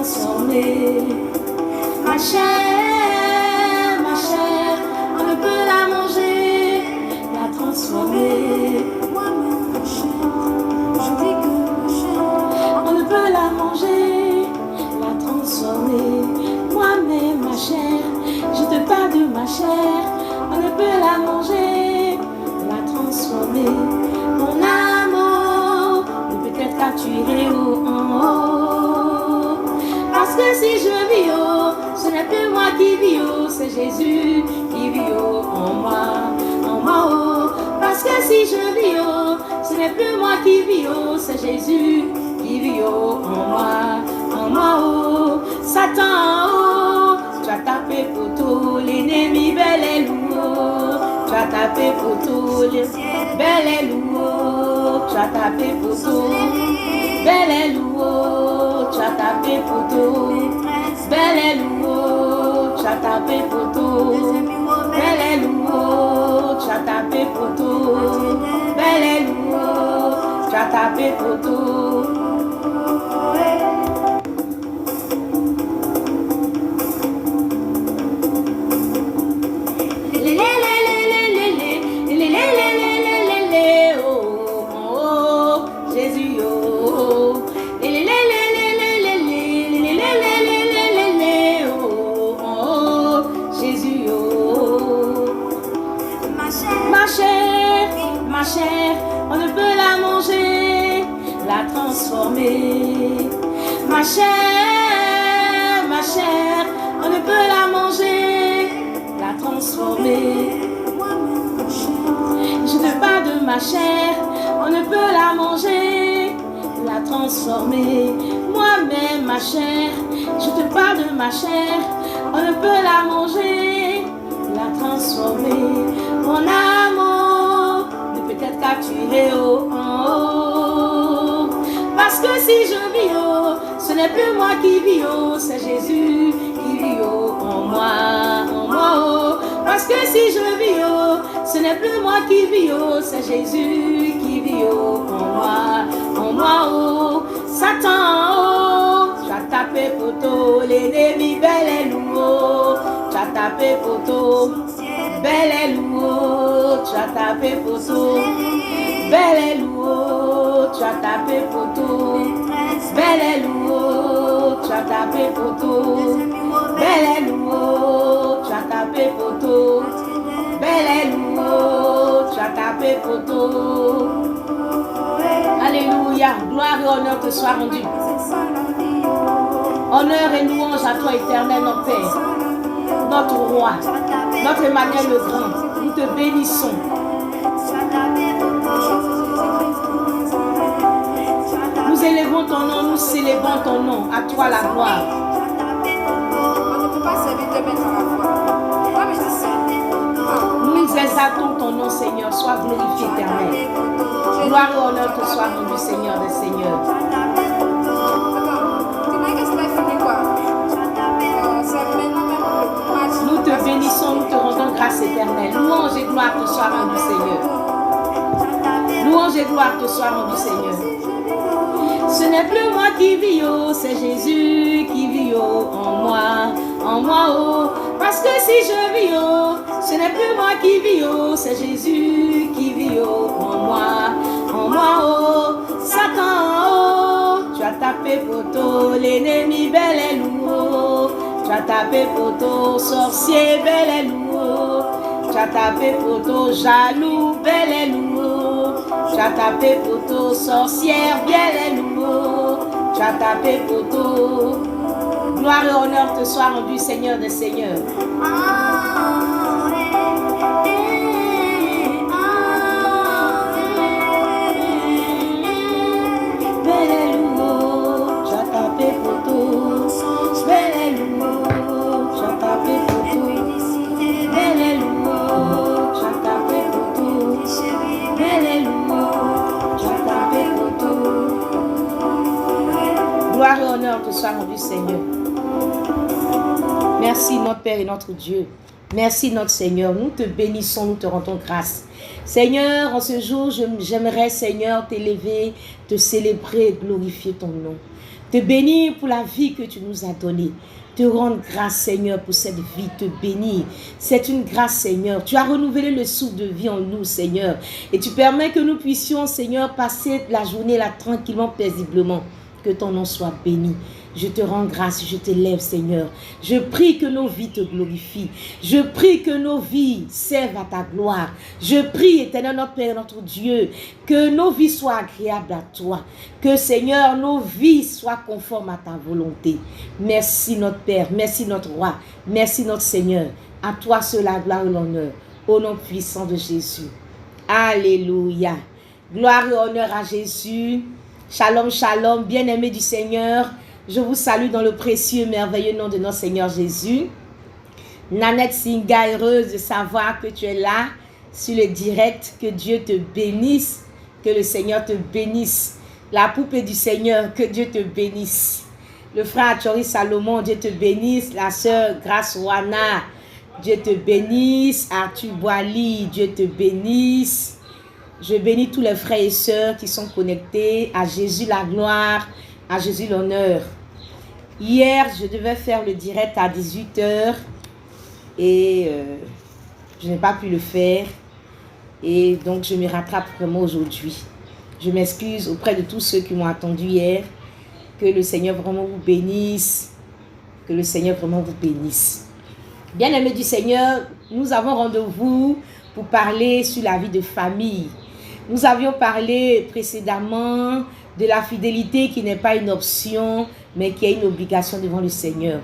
transformer. Ma chair, on ne peut la manger, la transformer. Moi-même, ma chair, je dis que ma chair, on ne peut la manger, la transformer. Moi-même, ma chair, je te parle de ma chair, on ne peut la manger, la transformer. Mon amour ne peut être capturé en haut. Parce que si je vis haut, ce n'est plus moi qui vis haut, c'est Jésus qui vit haut en moi haut. Parce que si je vis haut, ce n'est plus moi qui vis haut, c'est Jésus qui vit haut en moi haut. Satan en haut, tu as tapé pour tout, l'ennemi bel et lourd. Tu as tapé pour tout, bel et lourd. Tu as tapé pour tout, bel et lourd. Tu as tapé pour tout, bel et lourd. Tu as tapé pour tout, bel et lourd. Tu as tapé pour tout, bel et lourd. Tu as tapé pour tout. On ne peut la manger, la transformer. Ma chair, on ne peut la manger, la transformer. Je te parle de ma chair, on ne peut la manger, la transformer. Moi-même, ma chair, je te parle de ma chair, on ne peut la manger, la transformer. Mon amour ne peut être capturé en haut. Parce que si je vis haut, ce n'est plus moi qui vis haut, c'est Jésus qui vit haut en moi haut. Parce que si je vis haut, ce n'est plus moi qui vis haut, c'est Jésus qui vit haut en moi haut. Satan en haut, tu as tapé poteau, l'ennemi bel et lourd. Tu as tapé poteau, bel et lourd. Tu as tapé poteau, bel et lourd. Tu as tapé poteau, bel et lourd. Tu as tapé poteau, bel et lourd. Tu as tapé poteau, bel et lourd. Tu as tapé poteau. Alléluia, gloire et honneur te soit rendu. Honneur et louange à toi, éternel, notre Père, notre Roi, notre Emmanuel le Grand. Nous te bénissons. Nous élevons ton nom, nous célébrons ton nom. À toi la gloire. On ne peut pas servir deux maîtres à la fois. Nous exaltons ton nom, Seigneur. Sois glorifié, éternel. Gloire et honneur te soit rendu, Seigneur des Seigneurs. Nous te bénissons, nous te rendons grâce éternelle. Louange et gloire te soit rendu, Seigneur. Louange et gloire te soit rendu, Seigneur. Ce n'est plus moi qui vis haut, c'est Jésus qui vit haut en moi haut. Parce que si je vis haut, ce n'est plus moi qui vis haut, c'est Jésus qui vit haut en moi haut. Satan en haut, tu as tapé poteau, l'ennemi bel et lourd. Tu as tapé poteau, sorcier bel et lourd. Tu as tapé poteau, jaloux bel et lourd. Tu as tapé poteau, sorcière bel et lourd. Tu as tapé poteau. Gloire et honneur te soit rendu, Seigneur des Seigneurs. Bel et lourd, tu as tapé poteau. Bel et lourd, tu as tapé poteau. Bel et lourd, tu as tapé poteau. Bel et lourd, tu as tapé poteau. Gloire et honneur te soit rendu, Seigneur. Merci notre Père et notre Dieu. Merci notre Seigneur. Nous te bénissons, nous te rendons grâce. Seigneur, en ce jour, j'aimerais, Seigneur, t'élever, te célébrer et glorifier ton nom. Te Te bénir pour la vie que tu nous as donnée. Te rendre grâce, Seigneur, pour cette vie, te bénir. C'est une grâce, Seigneur. Tu as renouvelé le souffle de vie en nous, Seigneur. Et tu permets que nous puissions, Seigneur, passer la journée là tranquillement, paisiblement. Que ton nom soit béni. Je te rends grâce, je t'élève, Seigneur. Je prie que nos vies te glorifient. Je prie que nos vies servent à ta gloire. Je prie, Éternel, notre Père, notre Dieu, que nos vies soient agréables à toi. Que, Seigneur, nos vies soient conformes à ta volonté. Merci, notre Père. Merci, notre Roi. Merci, notre Seigneur. À toi seul la gloire et l'honneur. Au nom puissant de Jésus. Alléluia. Gloire et honneur à Jésus. Shalom, shalom, bien-aimés du Seigneur. Je vous salue dans le précieux, merveilleux nom de notre Seigneur Jésus. Nanette Singa, heureuse de savoir que tu es là sur le direct. Que Dieu te bénisse. Que le Seigneur te bénisse. La poupée du Seigneur, que Dieu te bénisse. Le frère Achori Salomon, Dieu te bénisse. La sœur Grace Wana, Dieu te bénisse. Arthur Boali, Dieu te bénisse. Je bénis tous les frères et sœurs qui sont connectés. À Jésus la gloire, à Jésus l'honneur. Hier, je devais faire le direct à 18h et je n'ai pas pu le faire. Et donc, je me rattrape vraiment aujourd'hui. Je m'excuse auprès de tous ceux qui m'ont attendu hier. Que le Seigneur vraiment vous bénisse. Que le Seigneur vraiment vous bénisse. Bien-aimés du Seigneur, nous avons rendez-vous pour parler sur la vie de famille. Nous avions parlé précédemment de la fidélité qui n'est pas une option, mais qui est une obligation devant le Seigneur.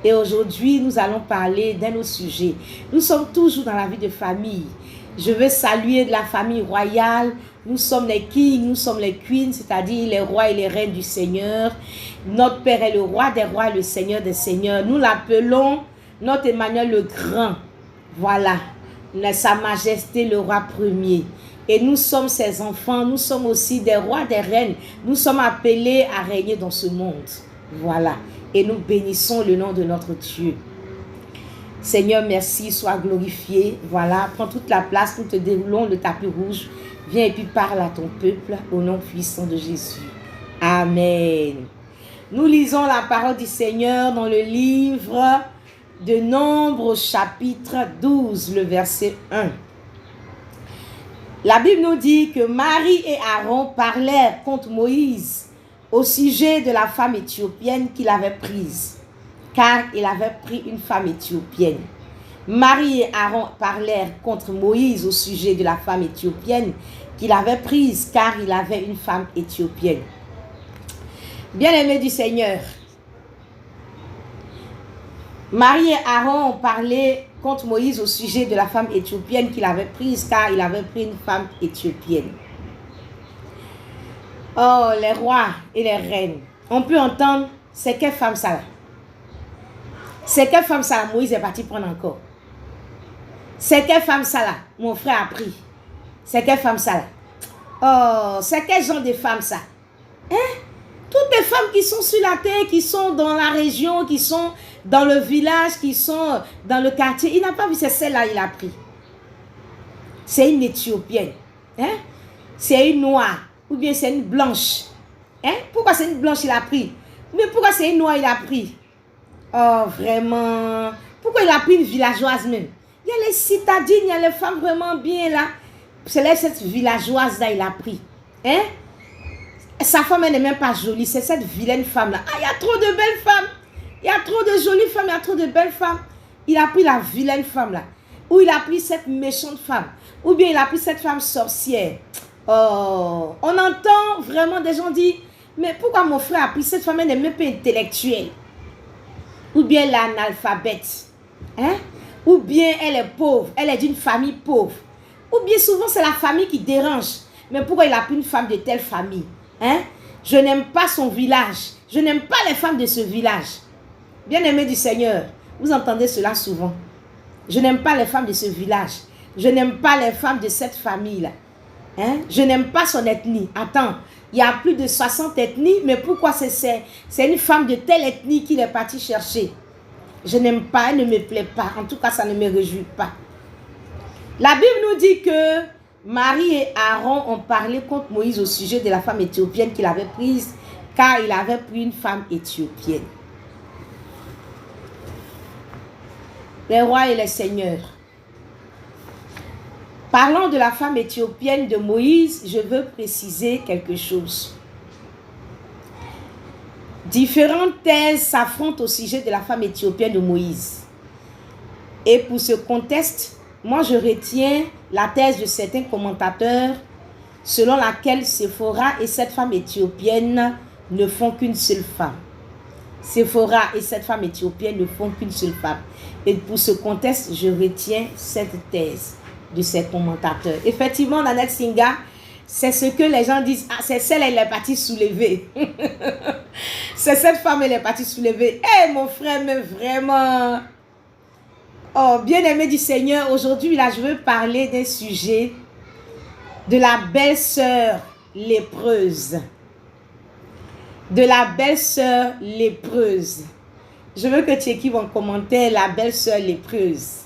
Et aujourd'hui, nous allons parler d'un autre sujet. Nous sommes toujours dans la vie de famille. Je veux saluer de la famille royale. Nous sommes les kings, nous sommes les queens, c'est-à-dire les rois et les reines du Seigneur. Notre Père est le roi des rois et le Seigneur des seigneurs. Nous l'appelons notre Emmanuel le Grand. Voilà, Sa Majesté le roi premier. Et nous sommes ses enfants, nous sommes aussi des rois, des reines. Nous sommes appelés à régner dans ce monde. Voilà. Et nous bénissons le nom de notre Dieu. Seigneur, merci, sois glorifié. Voilà, prends toute la place, nous te déroulons le tapis rouge. Viens et puis parle à ton peuple au nom puissant de Jésus. Amen. Nous lisons la parole du Seigneur dans le livre de Nombres, chapitre 12, le verset 1. La Bible nous dit que Marie et Aaron parlèrent contre Moïse au sujet de la femme éthiopienne qu'il avait prise, car il avait pris une femme éthiopienne. Marie et Aaron parlèrent contre Moïse au sujet de la femme éthiopienne qu'il avait prise, car il avait une femme éthiopienne. Bien-aimés du Seigneur, Marie et Aaron ont parlé contre Moïse au sujet de la femme éthiopienne qu'il avait prise, car il avait pris une femme éthiopienne. Oh, les rois et les reines, on peut entendre, c'est quelle femme ça là? C'est quelle femme ça là? Moïse est parti prendre encore. C'est quelle femme ça là? Mon frère a pris. C'est quelle femme ça là? Oh, c'est quel genre de femme ça? Hein? Toutes les femmes qui sont sur la terre, qui sont dans la région, qui sont dans le village, qui sont dans le quartier, il n'a pas vu, c'est celle-là il a pris. C'est une Éthiopienne. Hein? C'est une noire. Ou bien c'est une blanche. Hein? Pourquoi c'est une blanche il a pris? Mais pourquoi c'est une noire il a pris? Oh, vraiment. Pourquoi il a pris une villageoise même? Il y a les citadines, il y a les femmes vraiment bien là. C'est cette villageoise-là il a pris. Hein? Sa femme elle n'est même pas jolie. C'est cette vilaine femme-là. Ah, il y a trop de belles femmes. Il y a trop de jolies femmes, il y a trop de belles femmes. Il a pris la vilaine femme-là. Ou il a pris cette méchante femme. Ou bien il a pris cette femme sorcière. Oh, on entend vraiment des gens dire, mais pourquoi mon frère a pris cette femme, elle n'est même pas intellectuelle? Ou bien elle est analphabète. Hein? Ou bien elle est pauvre, elle est d'une famille pauvre. Ou bien souvent c'est la famille qui dérange. Mais pourquoi il a pris une femme de telle famille? Hein? Je n'aime pas son village. Je n'aime pas les femmes de ce village. Bien-aimés du Seigneur, vous entendez cela souvent. Je n'aime pas les femmes de ce village. Je n'aime pas les femmes de cette famille-là. Hein? Je n'aime pas son ethnie. Attends, il y a plus de 60 ethnies, mais pourquoi c'est une femme de telle ethnie qu'il est parti chercher? Je n'aime pas, elle ne me plaît pas. En tout cas, ça ne me réjouit pas. La Bible nous dit que Marie et Aaron ont parlé contre Moïse au sujet de la femme éthiopienne qu'il avait prise, car il avait pris une femme éthiopienne. Les rois et les seigneurs. Parlant de la femme éthiopienne de Moïse, je veux préciser quelque chose. Différentes thèses s'affrontent au sujet de la femme éthiopienne de Moïse. Et pour ce contexte, moi je retiens la thèse de certains commentateurs selon laquelle Séphora et cette femme éthiopienne ne font qu'une seule femme. Séphora et cette femme éthiopienne ne font qu'une seule femme. Et pour ce contexte, je retiens cette thèse de ces commentateurs. Effectivement, Nanette Singa, c'est ce que les gens disent. Ah, c'est celle, elle est partie soulevée. C'est cette femme, elle est partie soulevée. Eh, mon frère, mais vraiment. Oh, bien-aimé du Seigneur, aujourd'hui, là, je veux parler d'un sujet de la belle-sœur lépreuse. De la belle-sœur lépreuse. Je veux que tu écrives en commentaire la belle-sœur lépreuse.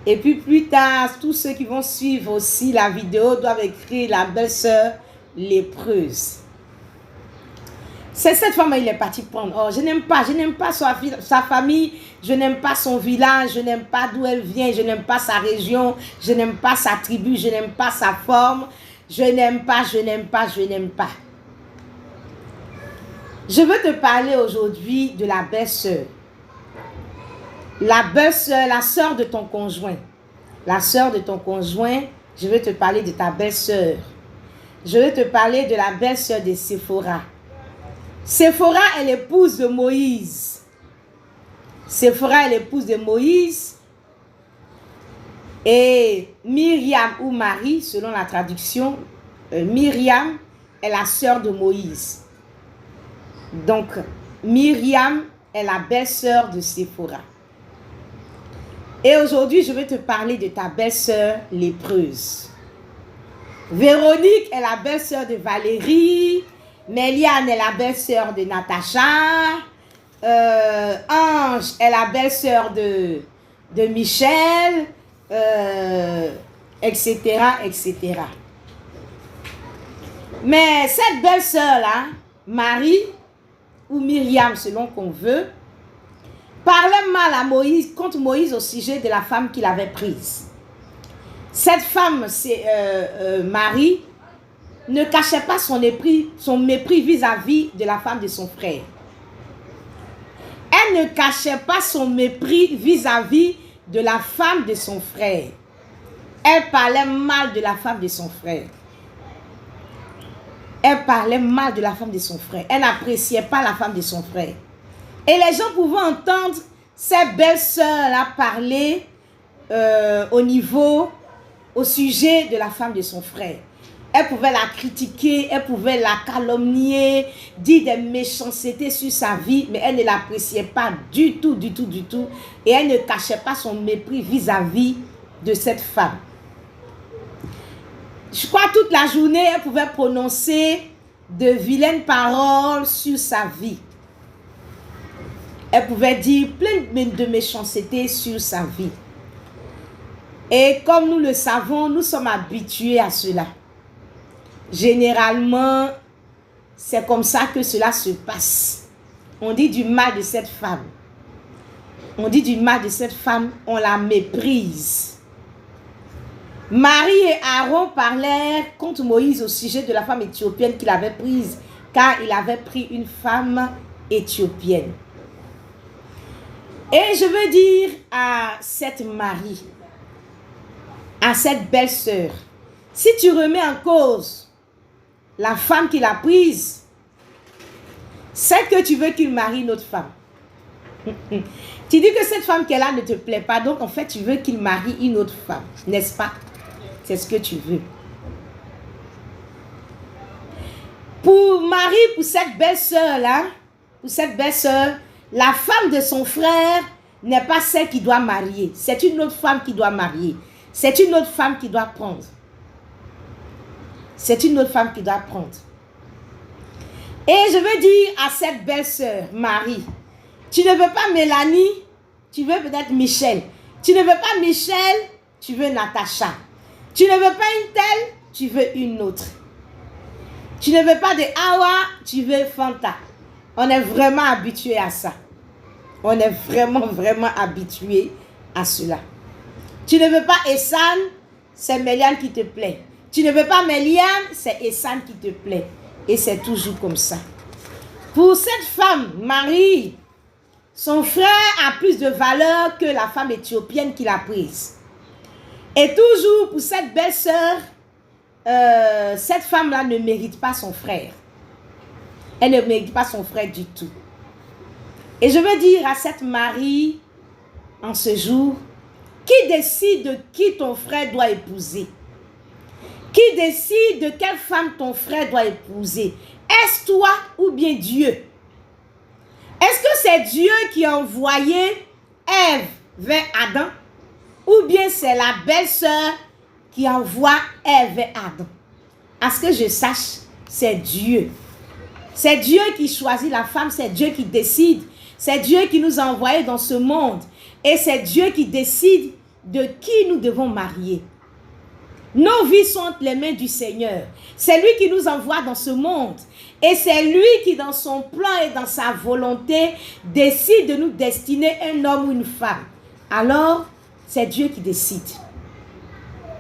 Et puis plus tard, tous ceux qui vont suivre aussi la vidéo doivent écrire la belle-sœur lépreuse. C'est cette femme il est parti prendre. Oh, je n'aime pas sa famille, je n'aime pas son village, je n'aime pas d'où elle vient, je n'aime pas sa région, je n'aime pas sa tribu, je n'aime pas sa forme, je n'aime pas. Je veux te parler aujourd'hui de la belle-sœur. La belle-sœur, la sœur de ton conjoint. La sœur de ton conjoint, je veux te parler de ta belle-sœur. Je veux te parler de la belle-sœur de Séphora. Séphora est l'épouse de Moïse. Séphora est l'épouse de Moïse. Et Myriam ou Marie, selon la traduction, Myriam est la sœur de Moïse. Donc, Myriam est la belle-sœur de Séphora. Et aujourd'hui, je vais te parler de ta belle-sœur lépreuse. Véronique est la belle-sœur de Valérie. Méliane est la belle-sœur de Natacha. Ange est la belle-sœur de Michel. Etc., etc. Mais cette belle-sœur-là, Marie, ou Myriam, selon qu'on veut, parlait mal à Moïse, contre Moïse au sujet de la femme qu'il avait prise. Cette femme, c'est Marie, ne cachait pas son mépris vis-à-vis de la femme de son frère. Elle ne cachait pas son mépris vis-à-vis de la femme de son frère. Elle parlait mal de la femme de son frère. Elle parlait mal de la femme de son frère. Elle n'appréciait pas la femme de son frère. Et les gens pouvaient entendre cette belle-sœur-là parler au sujet de la femme de son frère. Elle pouvait la critiquer, elle pouvait la calomnier, dire des méchancetés sur sa vie, mais elle ne l'appréciait pas du tout. Et elle ne cachait pas son mépris vis-à-vis de cette femme. Je crois toute la journée, elle pouvait prononcer de vilaines paroles sur sa vie. Elle pouvait dire plein de méchanceté sur sa vie. Et comme nous le savons, nous sommes habitués à cela. Généralement, c'est comme ça que cela se passe. On dit du mal de cette femme. On dit du mal de cette femme, on la méprise. Marie et Aaron parlèrent contre Moïse au sujet de la femme éthiopienne qu'il avait prise, car il avait pris une femme éthiopienne. Et je veux dire à cette Marie, à cette belle-sœur, si tu remets en cause la femme qu'il a prise, c'est que tu veux qu'il marie une autre femme. Tu dis que cette femme qu'elle a ne te plaît pas, donc en fait tu veux qu'il marie une autre femme, n'est-ce pas? C'est ce que tu veux. Pour Marie, pour cette belle-sœur-là, la femme de son frère n'est pas celle qui doit marier. C'est une autre femme qui doit marier. C'est une autre femme qui doit prendre. C'est une autre femme qui doit prendre. Et je veux dire à cette belle-sœur, Marie, tu ne veux pas Mélanie, tu veux peut-être Michel. Tu ne veux pas Michel, tu veux Natacha. Tu ne veux pas une telle, tu veux une autre. Tu ne veux pas de Awa, tu veux Fanta. On est vraiment habitué à ça. On est vraiment habitué à cela. Tu ne veux pas Essan, c'est Méliane qui te plaît. Tu ne veux pas Méliane, c'est Essan qui te plaît. Et c'est toujours comme ça. Pour cette femme, Marie, son frère a plus de valeur que la femme éthiopienne qu'il a prise. Et toujours pour cette belle-sœur, cette femme-là ne mérite pas son frère. Elle ne mérite pas son frère du tout. Et je veux dire à cette Marie, en ce jour, qui décide de qui ton frère doit épouser? Qui décide de quelle femme ton frère doit épouser? Est-ce toi ou bien Dieu? Est-ce que c'est Dieu qui a envoyé Ève vers Adam? Ou bien c'est la belle-sœur qui envoie Ève vers Adam? À ce que je sache, c'est Dieu. C'est Dieu qui choisit la femme, c'est Dieu qui décide. C'est Dieu qui nous a envoyés dans ce monde. Et c'est Dieu qui décide de qui nous devons marier. Nos vies sont entre les mains du Seigneur. C'est lui qui nous envoie dans ce monde. Et c'est lui qui, dans son plan et dans sa volonté, décide de nous destiner un homme ou une femme. Alors, c'est Dieu qui décide.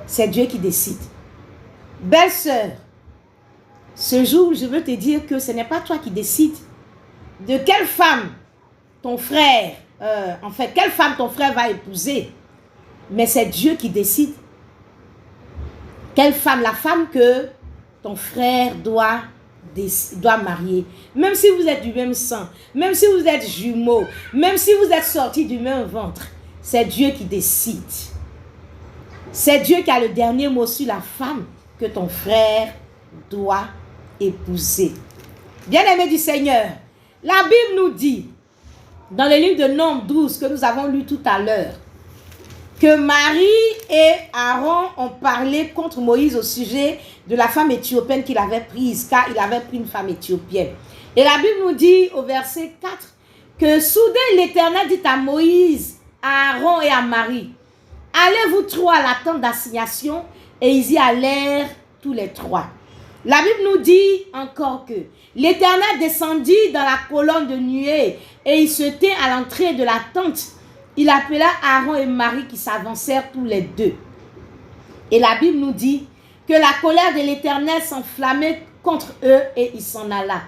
C'est Dieu qui décide. Belle-sœur, ce jour, je veux te dire que ce n'est pas toi qui décides de quelle femme ton frère, quelle femme ton frère va épouser. Mais c'est Dieu qui décide. Quelle femme, la femme que ton frère doit marier. Même si vous êtes du même sang, même si vous êtes jumeaux, même si vous êtes sortis du même ventre, c'est Dieu qui décide. C'est Dieu qui a le dernier mot sur la femme que ton frère doit épouser. Bien-aimés du Seigneur, la Bible nous dit, dans le livre de Nombres 12 que nous avons lu tout à l'heure, que Marie et Aaron ont parlé contre Moïse au sujet de la femme éthiopienne qu'il avait prise, car il avait pris une femme éthiopienne. Et la Bible nous dit au verset 4 que soudain l'Éternel dit à Moïse, à Aaron et à Marie, allez vous trois à la tente d'assignation, et ils y allèrent tous les trois. La Bible nous dit encore que l'Éternel descendit dans la colonne de nuée et il se tint à l'entrée de la tente. Il appela Aaron et Marie qui s'avancèrent tous les deux. Et la Bible nous dit que la colère de l'Éternel s'enflammait contre eux et il s'en alla.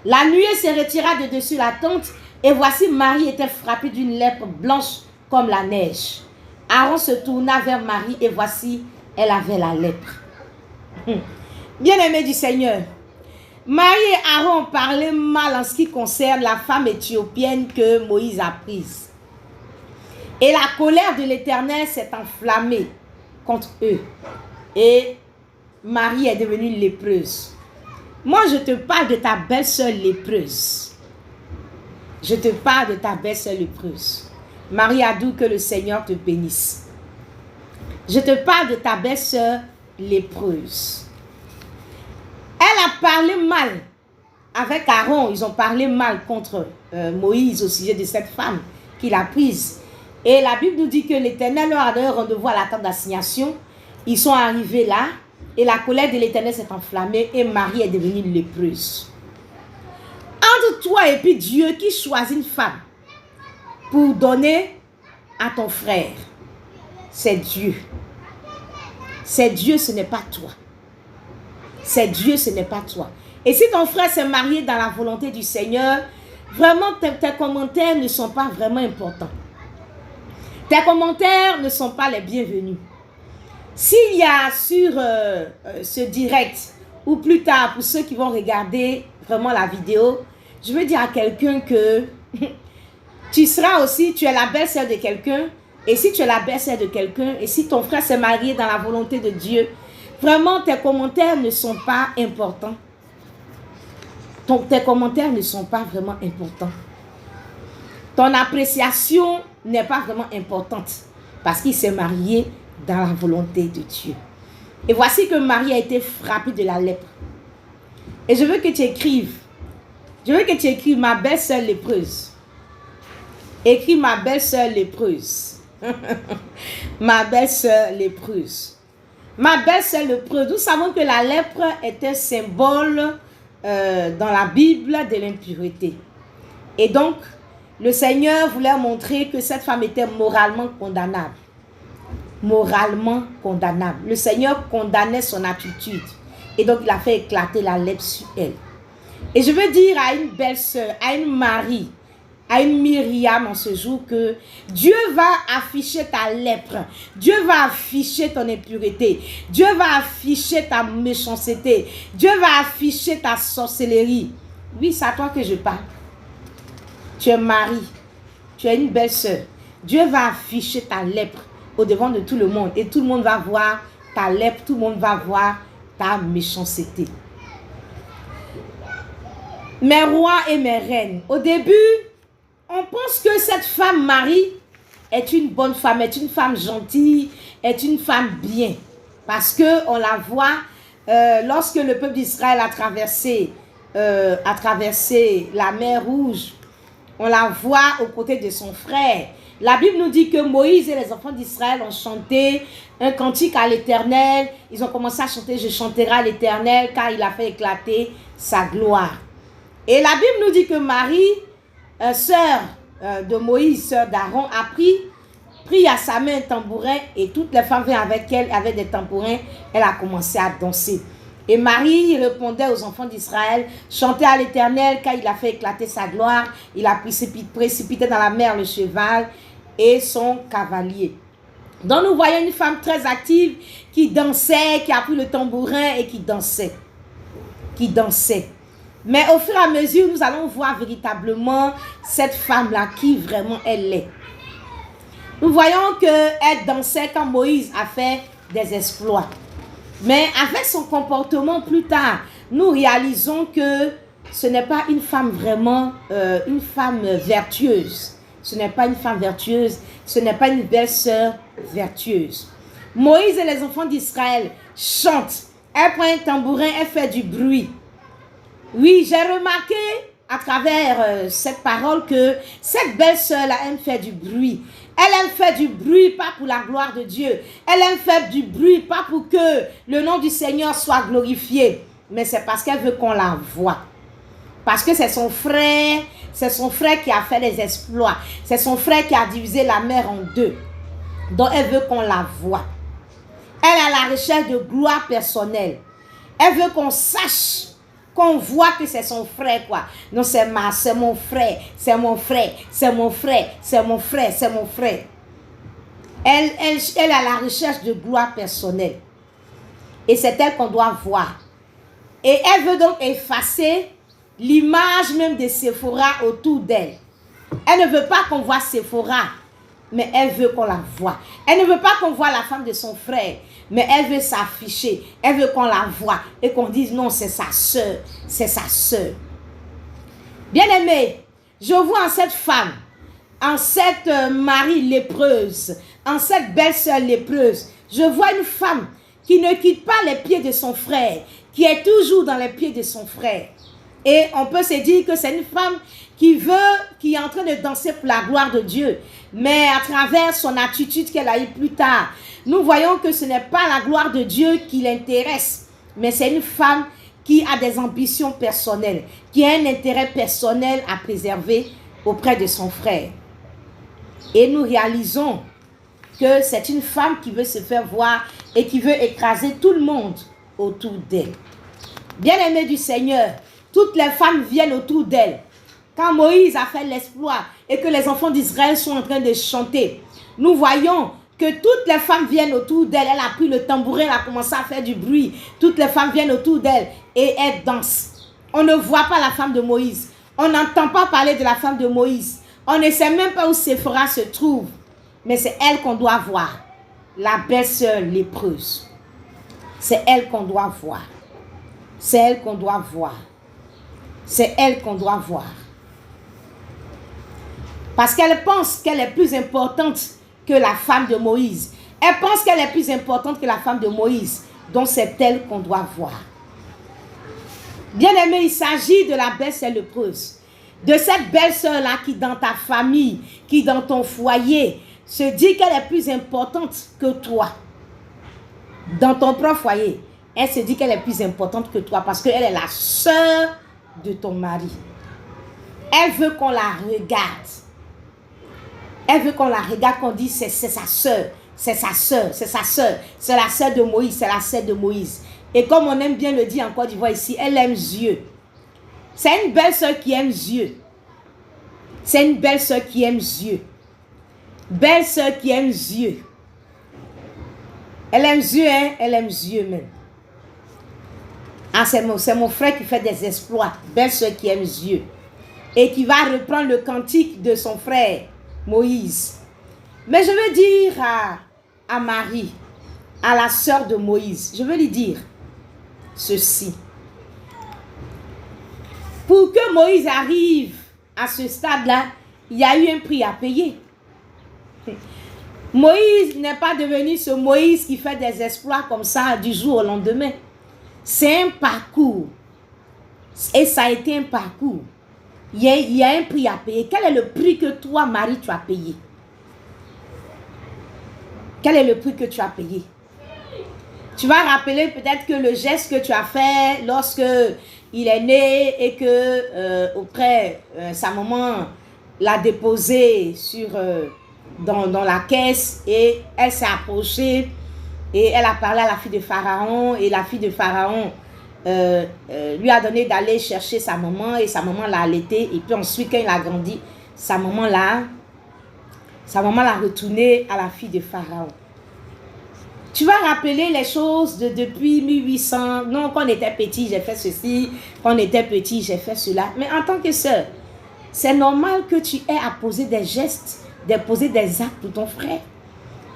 La nuée se retira de dessus la tente et voici Marie était frappée d'une lèpre blanche comme la neige. Aaron se tourna vers Marie et voici elle avait la lèpre. Bien-aimés du Seigneur, Marie et Aaron parlaient mal en ce qui concerne la femme éthiopienne que Moïse a prise. Et la colère de l'Éternel s'est enflammée contre eux. Et Marie est devenue lépreuse. Moi, je te parle de ta belle-sœur lépreuse. Je te parle de ta belle-sœur lépreuse. Marie Adou, que le Seigneur te bénisse. Je te parle de ta belle-sœur lépreuse. Elle a parlé mal avec Aaron. Ils ont parlé mal contre Moïse au sujet de cette femme qu'il a prise. Et la Bible nous dit que l'Éternel leur a donné rendez-vous à la tente d'assignation. Ils sont arrivés là et la colère de l'Éternel s'est enflammée et Marie est devenue lépreuse. Entre toi et puis Dieu qui choisit une femme pour donner à ton frère, c'est Dieu. C'est Dieu, ce n'est pas toi. C'est Dieu, ce n'est pas toi. Et si ton frère s'est marié dans la volonté du Seigneur, vraiment tes commentaires ne sont pas vraiment importants. Tes commentaires ne sont pas les bienvenus. S'il y a sur ce direct, ou plus tard pour ceux qui vont regarder vraiment la vidéo, je veux dire à quelqu'un que tu seras aussi, tu es la belle-sœur de quelqu'un, et si tu es la belle-sœur de quelqu'un, et si ton frère s'est marié dans la volonté de Dieu, vraiment tes commentaires ne sont pas importants. Tes commentaires ne sont pas vraiment importants. Ton appréciation n'est pas vraiment importante parce qu'il s'est marié dans la volonté de Dieu. Et voici que Marie a été frappée de la lèpre. Et je veux que tu écrives. Je veux que tu écrives ma belle-sœur lépreuse. Écris ma belle-sœur lépreuse. Ma belle-sœur lépreuse. Ma belle-sœur lépreuse, nous savons que la lèpre est un symbole dans la Bible de l'impureté. Et donc, le Seigneur voulait montrer que cette femme était moralement condamnable. Moralement condamnable. Le Seigneur condamnait son attitude. Et donc, il a fait éclater la lèpre sur elle. Et je veux dire à une belle-sœur, à une Marie, à une Myriam en ce jour que Dieu va afficher ta lèpre. Dieu va afficher ton impureté. Dieu va afficher ta méchanceté. Dieu va afficher ta sorcellerie. Oui, c'est à toi que je parle. Tu es Marie. Tu es une belle-sœur. Dieu va afficher ta lèpre au devant de tout le monde. Et tout le monde va voir ta lèpre. Tout le monde va voir ta méchanceté. Mes rois et mes reines. Au début, on pense que cette femme Marie est une bonne femme, est une femme gentille, est une femme bien. Parce qu'on la voit lorsque le peuple d'Israël a traversé la mer Rouge. On la voit aux côtés de son frère. La Bible nous dit que Moïse et les enfants d'Israël ont chanté un cantique à l'Éternel. Ils ont commencé à chanter « Je chanterai à l'Éternel car il a fait éclater sa gloire ». Et la Bible nous dit que Marie, sœur de Moïse, sœur d'Aaron, a pris à sa main un tambourin et toutes les femmes venaient avec elle, avec des tambourins. Elle a commencé à danser. Et Marie répondait aux enfants d'Israël, chantez à l'Éternel car il a fait éclater sa gloire. Il a précipité dans la mer le cheval et son cavalier. Donc nous voyons une femme très active qui dansait, qui a pris le tambourin et qui dansait. Mais au fur et à mesure, nous allons voir véritablement cette femme-là qui vraiment elle est. Nous voyons qu'elle dansait quand Moïse a fait des exploits. Mais avec son comportement plus tard, nous réalisons que ce n'est pas une femme vraiment, une femme vertueuse. Ce n'est pas une femme vertueuse, ce n'est pas une belle-sœur vertueuse. Moïse et les enfants d'Israël chantent. Elle prend un tambourin, elle fait du bruit. Oui, j'ai remarqué à travers cette parole que cette belle-sœur-là aime faire du bruit. Elle aime faire du bruit, pas pour la gloire de Dieu. Elle aime faire du bruit, pas pour que le nom du Seigneur soit glorifié. Mais c'est parce qu'elle veut qu'on la voie. Parce que c'est son frère qui a fait les exploits. C'est son frère qui a divisé la mer en deux. Donc elle veut qu'on la voie. Elle est à la recherche de gloire personnelle. Elle veut qu'on sache, qu'on voit que c'est son frère, quoi. Non, c'est mon frère, c'est mon frère, c'est mon frère, c'est mon frère, c'est mon frère. Elle est à la recherche de gloire personnelle. Et c'est elle qu'on doit voir. Et elle veut donc effacer l'image même de Séphora autour d'elle. Elle ne veut pas qu'on voit Séphora, mais elle veut qu'on la voie. Elle ne veut pas qu'on voit la femme de son frère, mais elle veut s'afficher. Elle veut qu'on la voie et qu'on dise non, c'est sa sœur, c'est sa sœur. Bien-aimé, je vois en cette femme, en cette Marie lépreuse, en cette belle-sœur lépreuse, je vois une femme qui ne quitte pas les pieds de son frère, qui est toujours dans les pieds de son frère. Et on peut se dire que c'est une femme qui est en train de danser pour la gloire de Dieu. Mais à travers son attitude qu'elle a eue plus tard, nous voyons que ce n'est pas la gloire de Dieu qui l'intéresse. Mais c'est une femme qui a des ambitions personnelles, qui a un intérêt personnel à préserver auprès de son frère. Et nous réalisons que c'est une femme qui veut se faire voir et qui veut écraser tout le monde autour d'elle. Bien-aimée du Seigneur, toutes les femmes viennent autour d'elle. Quand Moïse a fait l'exploit et que les enfants d'Israël sont en train de chanter, nous voyons que toutes les femmes viennent autour d'elle. Elle a pris le tambourin, elle a commencé à faire du bruit. Toutes les femmes viennent autour d'elle et elle danse. On ne voit pas la femme de Moïse. On n'entend pas parler de la femme de Moïse. On ne sait même pas où Séphora se trouve. Mais c'est elle qu'on doit voir. La belle-sœur lépreuse. C'est elle qu'on doit voir. C'est elle qu'on doit voir. C'est elle qu'on doit voir. Parce qu'elle pense qu'elle est plus importante que la femme de Moïse. Elle pense qu'elle est plus importante que la femme de Moïse. Donc c'est elle qu'on doit voir. Bien-aimé, il s'agit de la belle-sœur lépreuse. De cette belle-sœur-là qui dans ta famille, qui dans ton foyer, se dit qu'elle est plus importante que toi. dans ton propre foyer, elle se dit qu'elle est plus importante que toi parce qu'elle est la sœur de ton mari. Elle veut qu'on la regarde. Elle veut qu'on la regarde, qu'on dise c'est sa sœur, c'est sa sœur, c'est sa sœur, c'est la sœur de Moïse, c'est la sœur de Moïse. Et comme on aime bien le dire en Côte d'Ivoire ici, elle aime Dieu. C'est une belle sœur qui aime Dieu. C'est une belle sœur qui aime Dieu. Belle sœur qui aime Dieu. Elle aime Dieu, hein? Elle aime Dieu même. Ah, c'est mon frère qui fait des exploits. Belle sœur qui aime Dieu. Et qui va reprendre le cantique de son frère Moïse. Mais je veux dire à Marie, à la sœur de Moïse, je veux lui dire ceci. Pour que Moïse arrive à ce stade-là, il y a eu un prix à payer. Moïse n'est pas devenu ce Moïse qui fait des exploits comme ça du jour au lendemain. C'est un parcours. Et ça a été un parcours. Il y a un prix à payer. Quel est le prix que toi, Marie, tu as payé? Quel est le prix que tu as payé? Tu vas rappeler peut-être que le geste que tu as fait lorsque il est né et que auprès sa maman l'a déposé dans la caisse et elle s'est approchée et elle a parlé à la fille de Pharaon et la fille de Pharaon lui a donné d'aller chercher sa maman et sa maman l'a allaité et puis ensuite quand il a grandi, sa maman l'a retourné à la fille de Pharaon. Tu vas rappeler les choses depuis 1800. Non, quand on était petit, j'ai fait ceci. Quand on était petit, j'ai fait cela. Mais en tant que sœur, c'est normal que tu aies à poser des gestes, de poser des actes pour ton frère.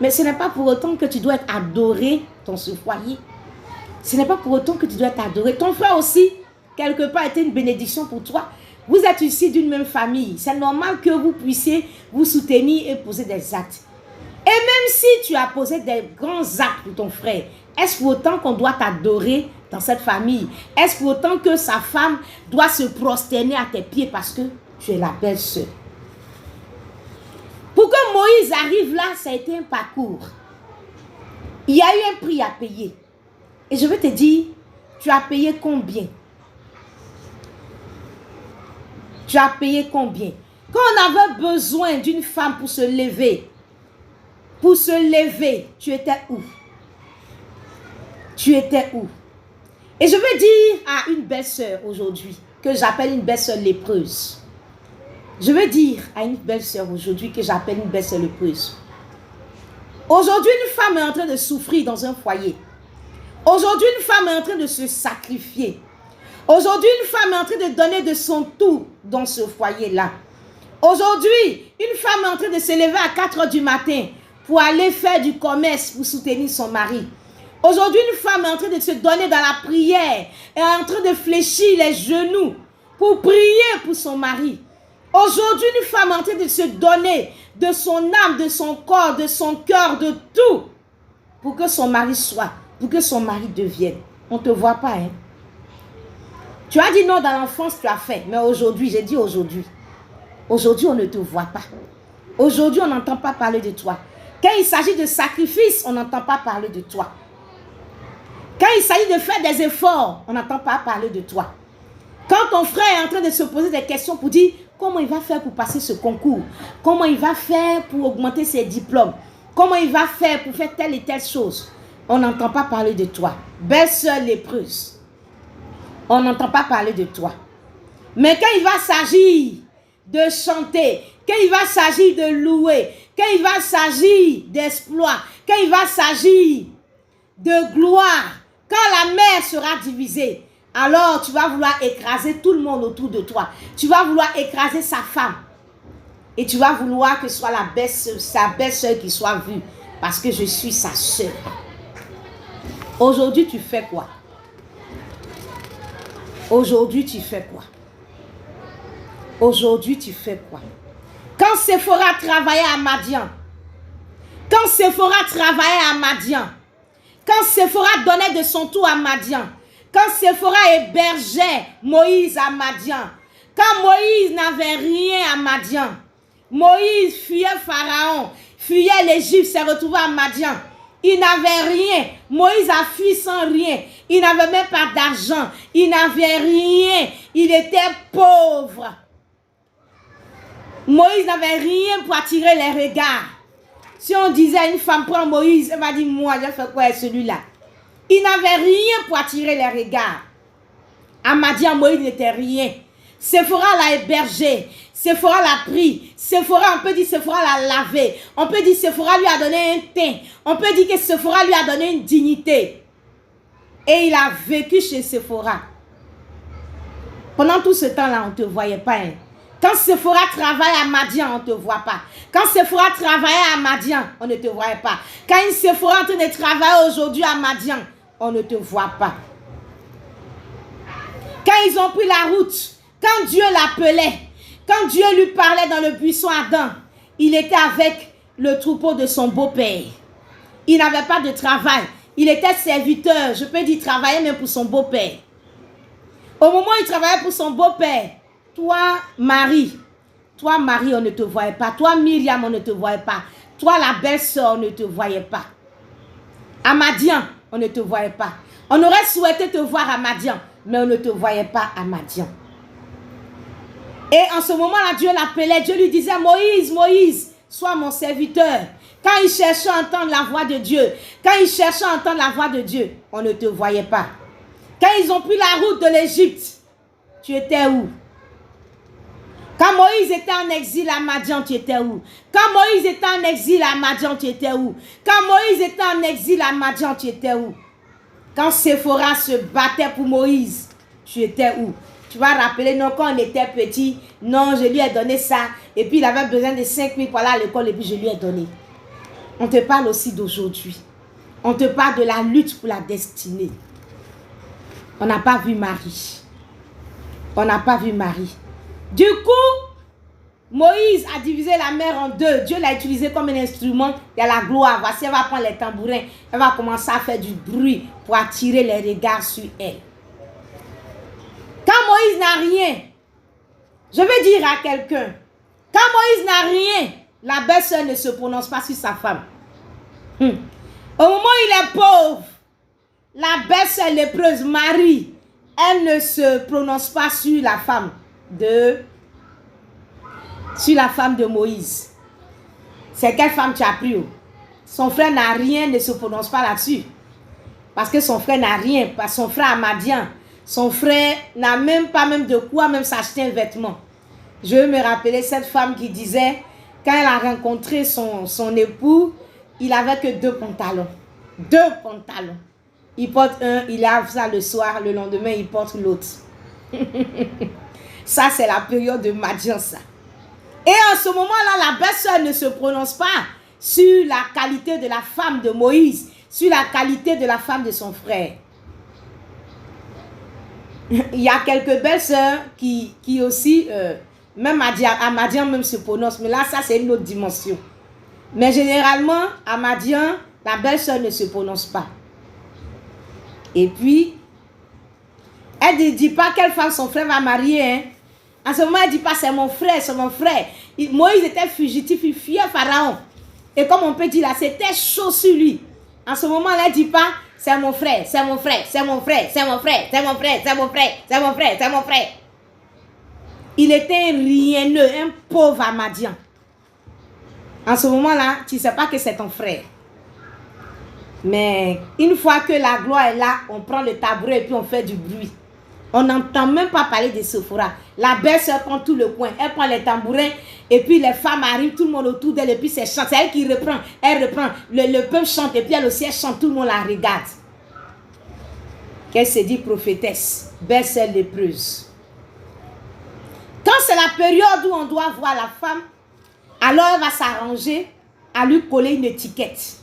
Mais ce n'est pas pour autant que tu dois être adoré dans ce foyer. Ce n'est pas pour autant que tu dois être adoré. Ton frère aussi, quelque part, était une bénédiction pour toi. Vous êtes ici d'une même famille. C'est normal que vous puissiez vous soutenir et poser des actes. Et même si tu as posé des grands actes pour ton frère, est-ce pour autant qu'on doit t'adorer dans cette famille? Est-ce pour autant que sa femme doit se prosterner à tes pieds parce que tu es la belle-sœur? Pour que Moïse arrive là, ça a été un parcours. Il y a eu un prix à payer. Et je veux te dire, tu as payé combien? Tu as payé combien? Quand on avait besoin d'une femme pour se lever, tu étais où? Tu étais où? Et je veux dire à une belle-sœur aujourd'hui, que j'appelle une belle-sœur lépreuse. Je veux dire à une belle-sœur aujourd'hui que j'appelle une belle-sœur lépreuse. Aujourd'hui, une femme est en train de souffrir dans un foyer. Aujourd'hui, une femme est en train de se sacrifier. Aujourd'hui, une femme est en train de donner de son tout dans ce foyer-là. Aujourd'hui, une femme est en train de se lever à 4 h du matin pour aller faire du commerce, pour soutenir son mari. Aujourd'hui, une femme est en train de se donner dans la prière, est en train de fléchir les genoux pour prier pour son mari. Aujourd'hui, une femme est en train de se donner de son âme, de son corps, de son cœur, de tout, pour que son mari soit, pour que son mari devienne. On ne te voit pas, hein? Tu as dit non dans l'enfance, tu as fait, mais aujourd'hui, j'ai dit aujourd'hui. Aujourd'hui, on ne te voit pas. Aujourd'hui, on n'entend pas parler de toi. Quand il s'agit de sacrifice, on n'entend pas parler de toi. Quand il s'agit de faire des efforts, on n'entend pas parler de toi. Quand ton frère est en train de se poser des questions pour dire comment il va faire pour passer ce concours, comment il va faire pour augmenter ses diplômes, comment il va faire pour faire telle et telle chose, on n'entend pas parler de toi. Belle sœur lépreuse, on n'entend pas parler de toi. Mais quand il va s'agir de chanter, quand il va s'agir de louer, quand il va s'agir d'exploit, quand il va s'agir de gloire, quand la mer sera divisée, alors tu vas vouloir écraser tout le monde autour de toi. Tu vas vouloir écraser sa femme. Et tu vas vouloir que ce soit sa belle-sœur qui soit vue. Parce que je suis sa sœur. Aujourd'hui, tu fais quoi? Aujourd'hui, tu fais quoi? Aujourd'hui, tu fais quoi? Quand Séphora travaillait à Madian, quand Séphora donnait de son tout à Madian, quand Séphora hébergeait Moïse à Madian, quand Moïse n'avait rien à Madian, Moïse fuyait Pharaon, fuyait l'Égypte, s'est retrouvé à Madian. Il n'avait rien. Moïse a fui sans rien. Il n'avait même pas d'argent. Il n'avait rien. Il était pauvre. Moïse n'avait rien pour attirer les regards. Si on disait à une femme, prends Moïse, elle va dire, moi, j'ai fait quoi avec celui-là? Il n'avait rien pour attirer les regards. À Madian, Moïse n'était rien. Séphora l'a hébergé. Séphora l'a pris. Séphora, on peut dire Séphora l'a lavé. On peut dire Séphora lui a donné un teint. On peut dire que Séphora lui a donné une dignité. Et il a vécu chez Séphora. Pendant tout ce temps-là, on ne te voyait pas. Hein. Quand Séphora travaille à Madian, on ne te voit pas. Quand Séphora travaillait à Madian, on ne te voyait pas. Quand une Séphora est en train de travailler aujourd'hui à Madian, on ne te voit pas. Quand ils ont pris la route, quand Dieu l'appelait, quand Dieu lui parlait dans le buisson ardent, il était avec le troupeau de son beau-père. Il n'avait pas de travail. Il était serviteur. Je peux dire travailler même pour son beau-père. Au moment où il travaillait pour son beau-père, toi, Marie, on ne te voyait pas. Toi, Myriam, on ne te voyait pas. Toi, la belle-sœur, on ne te voyait pas. À Madian, on ne te voyait pas. On aurait souhaité te voir à Madian, mais on ne te voyait pas à Madian. Et en ce moment-là, Dieu l'appelait. Dieu lui disait, Moïse, Moïse, sois mon serviteur. Quand il cherchait à entendre la voix de Dieu, on ne te voyait pas. Quand ils ont pris la route de l'Égypte, tu étais où? Quand Moïse était en exil à Madian, tu étais où? Quand Moïse était en exil à Madian, tu étais où? Quand Moïse était en exil à Madian, tu étais où? Quand Séphora se battait pour Moïse, tu étais où? Tu vas rappeler, non, quand on était petit, non, je lui ai donné ça. Et puis, il avait besoin de 5 000 pour aller à l'école et puis je lui ai donné. On te parle aussi d'aujourd'hui. On te parle de la lutte pour la destinée. On n'a pas vu Marie. On n'a pas vu Marie. Du coup, Moïse a divisé la mer en deux. Dieu l'a utilisé comme un instrument. Il y a la gloire. Voici, elle va prendre les tambourins. Elle va commencer à faire du bruit pour attirer les regards sur elle. Quand Moïse n'a rien, je veux dire à quelqu'un, quand Moïse n'a rien, la belle-sœur ne se prononce pas sur sa femme. Au moment où il est pauvre, la belle-sœur lépreuse Marie, elle ne se prononce pas sur la femme de Moïse. C'est quelle femme tu as pris? Son frère n'a rien, ne se prononce pas là-dessus. Parce que son frère n'a rien, parce que son frère a Madian. Son frère n'a même pas de quoi même s'acheter un vêtement. Je veux me rappeler cette femme qui disait, quand elle a rencontré son époux, il n'avait que 2 pantalons. 2 pantalons. Il porte un, il lave ça le soir, le lendemain, il porte l'autre. Ça, c'est la période de Madian, ça. Et en ce moment-là, la belle-sœur ne se prononce pas sur la qualité de la femme de Moïse, sur la qualité de la femme de son frère. Il y a quelques belles-sœurs qui aussi, même à Madian même se prononcent, mais là, ça, c'est une autre dimension. Mais généralement, à Madian, la belle-sœur ne se prononce pas. Et puis, elle ne dit pas quelle femme son frère va marier. Hein. En ce moment, elle ne dit pas c'est mon frère, c'est mon frère. Moïse était fugitif, il fuyait Pharaon. Et comme on peut dire là, c'était chaud sur lui. En ce moment, elle ne dit pas c'est mon frère, c'est mon frère, c'est mon frère, c'est mon frère, c'est mon frère, c'est mon frère, c'est mon frère, c'est mon frère. Il était un rieneux, un pauvre à Madian. En ce moment-là, tu ne sais pas que c'est ton frère. Mais une fois que la gloire est là, on prend le tabouret et puis on fait du bruit. On n'entend même pas parler de Séphora. La belle-sœur prend tout le coin. Elle prend les tambourins et puis les femmes arrivent, tout le monde autour d'elle et puis c'est chante. C'est elle qui reprend. Elle reprend. Le peuple chante et puis elle aussi elle chante. Tout le monde la regarde. Qu'elle se dit prophétesse, belle-sœur lépreuse. Quand c'est la période où on doit voir la femme, alors elle va s'arranger à lui coller une étiquette.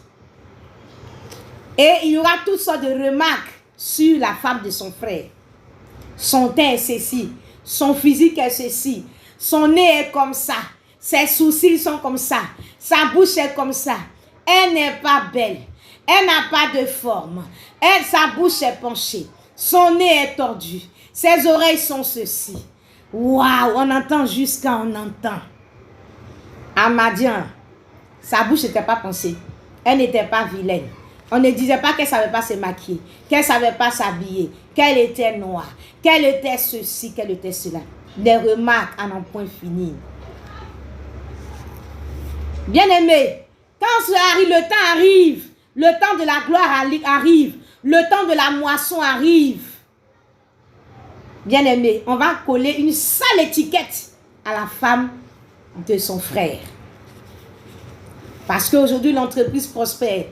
Et il y aura toutes sortes de remarques sur la femme de son frère. Son teint est ceci, son physique est ceci, son nez est comme ça, ses sourcils sont comme ça, sa bouche est comme ça. Elle n'est pas belle, elle n'a pas de forme, sa bouche est penchée, son nez est tordu, ses oreilles sont ceci. Waouh, on entend jusqu'à on entend. À Madian, sa bouche n'était pas pensée, elle n'était pas vilaine. On ne disait pas qu'elle ne savait pas se maquiller, qu'elle ne savait pas s'habiller, qu'elle était noire, qu'elle était ceci, qu'elle était cela. Des remarques à n'en point finir. Bien-aimé, quand le temps arrive, le temps de la gloire arrive, le temps de la moisson arrive. Bien-aimé, on va coller une sale étiquette à la femme de son frère. Parce qu'aujourd'hui, l'entreprise prospère.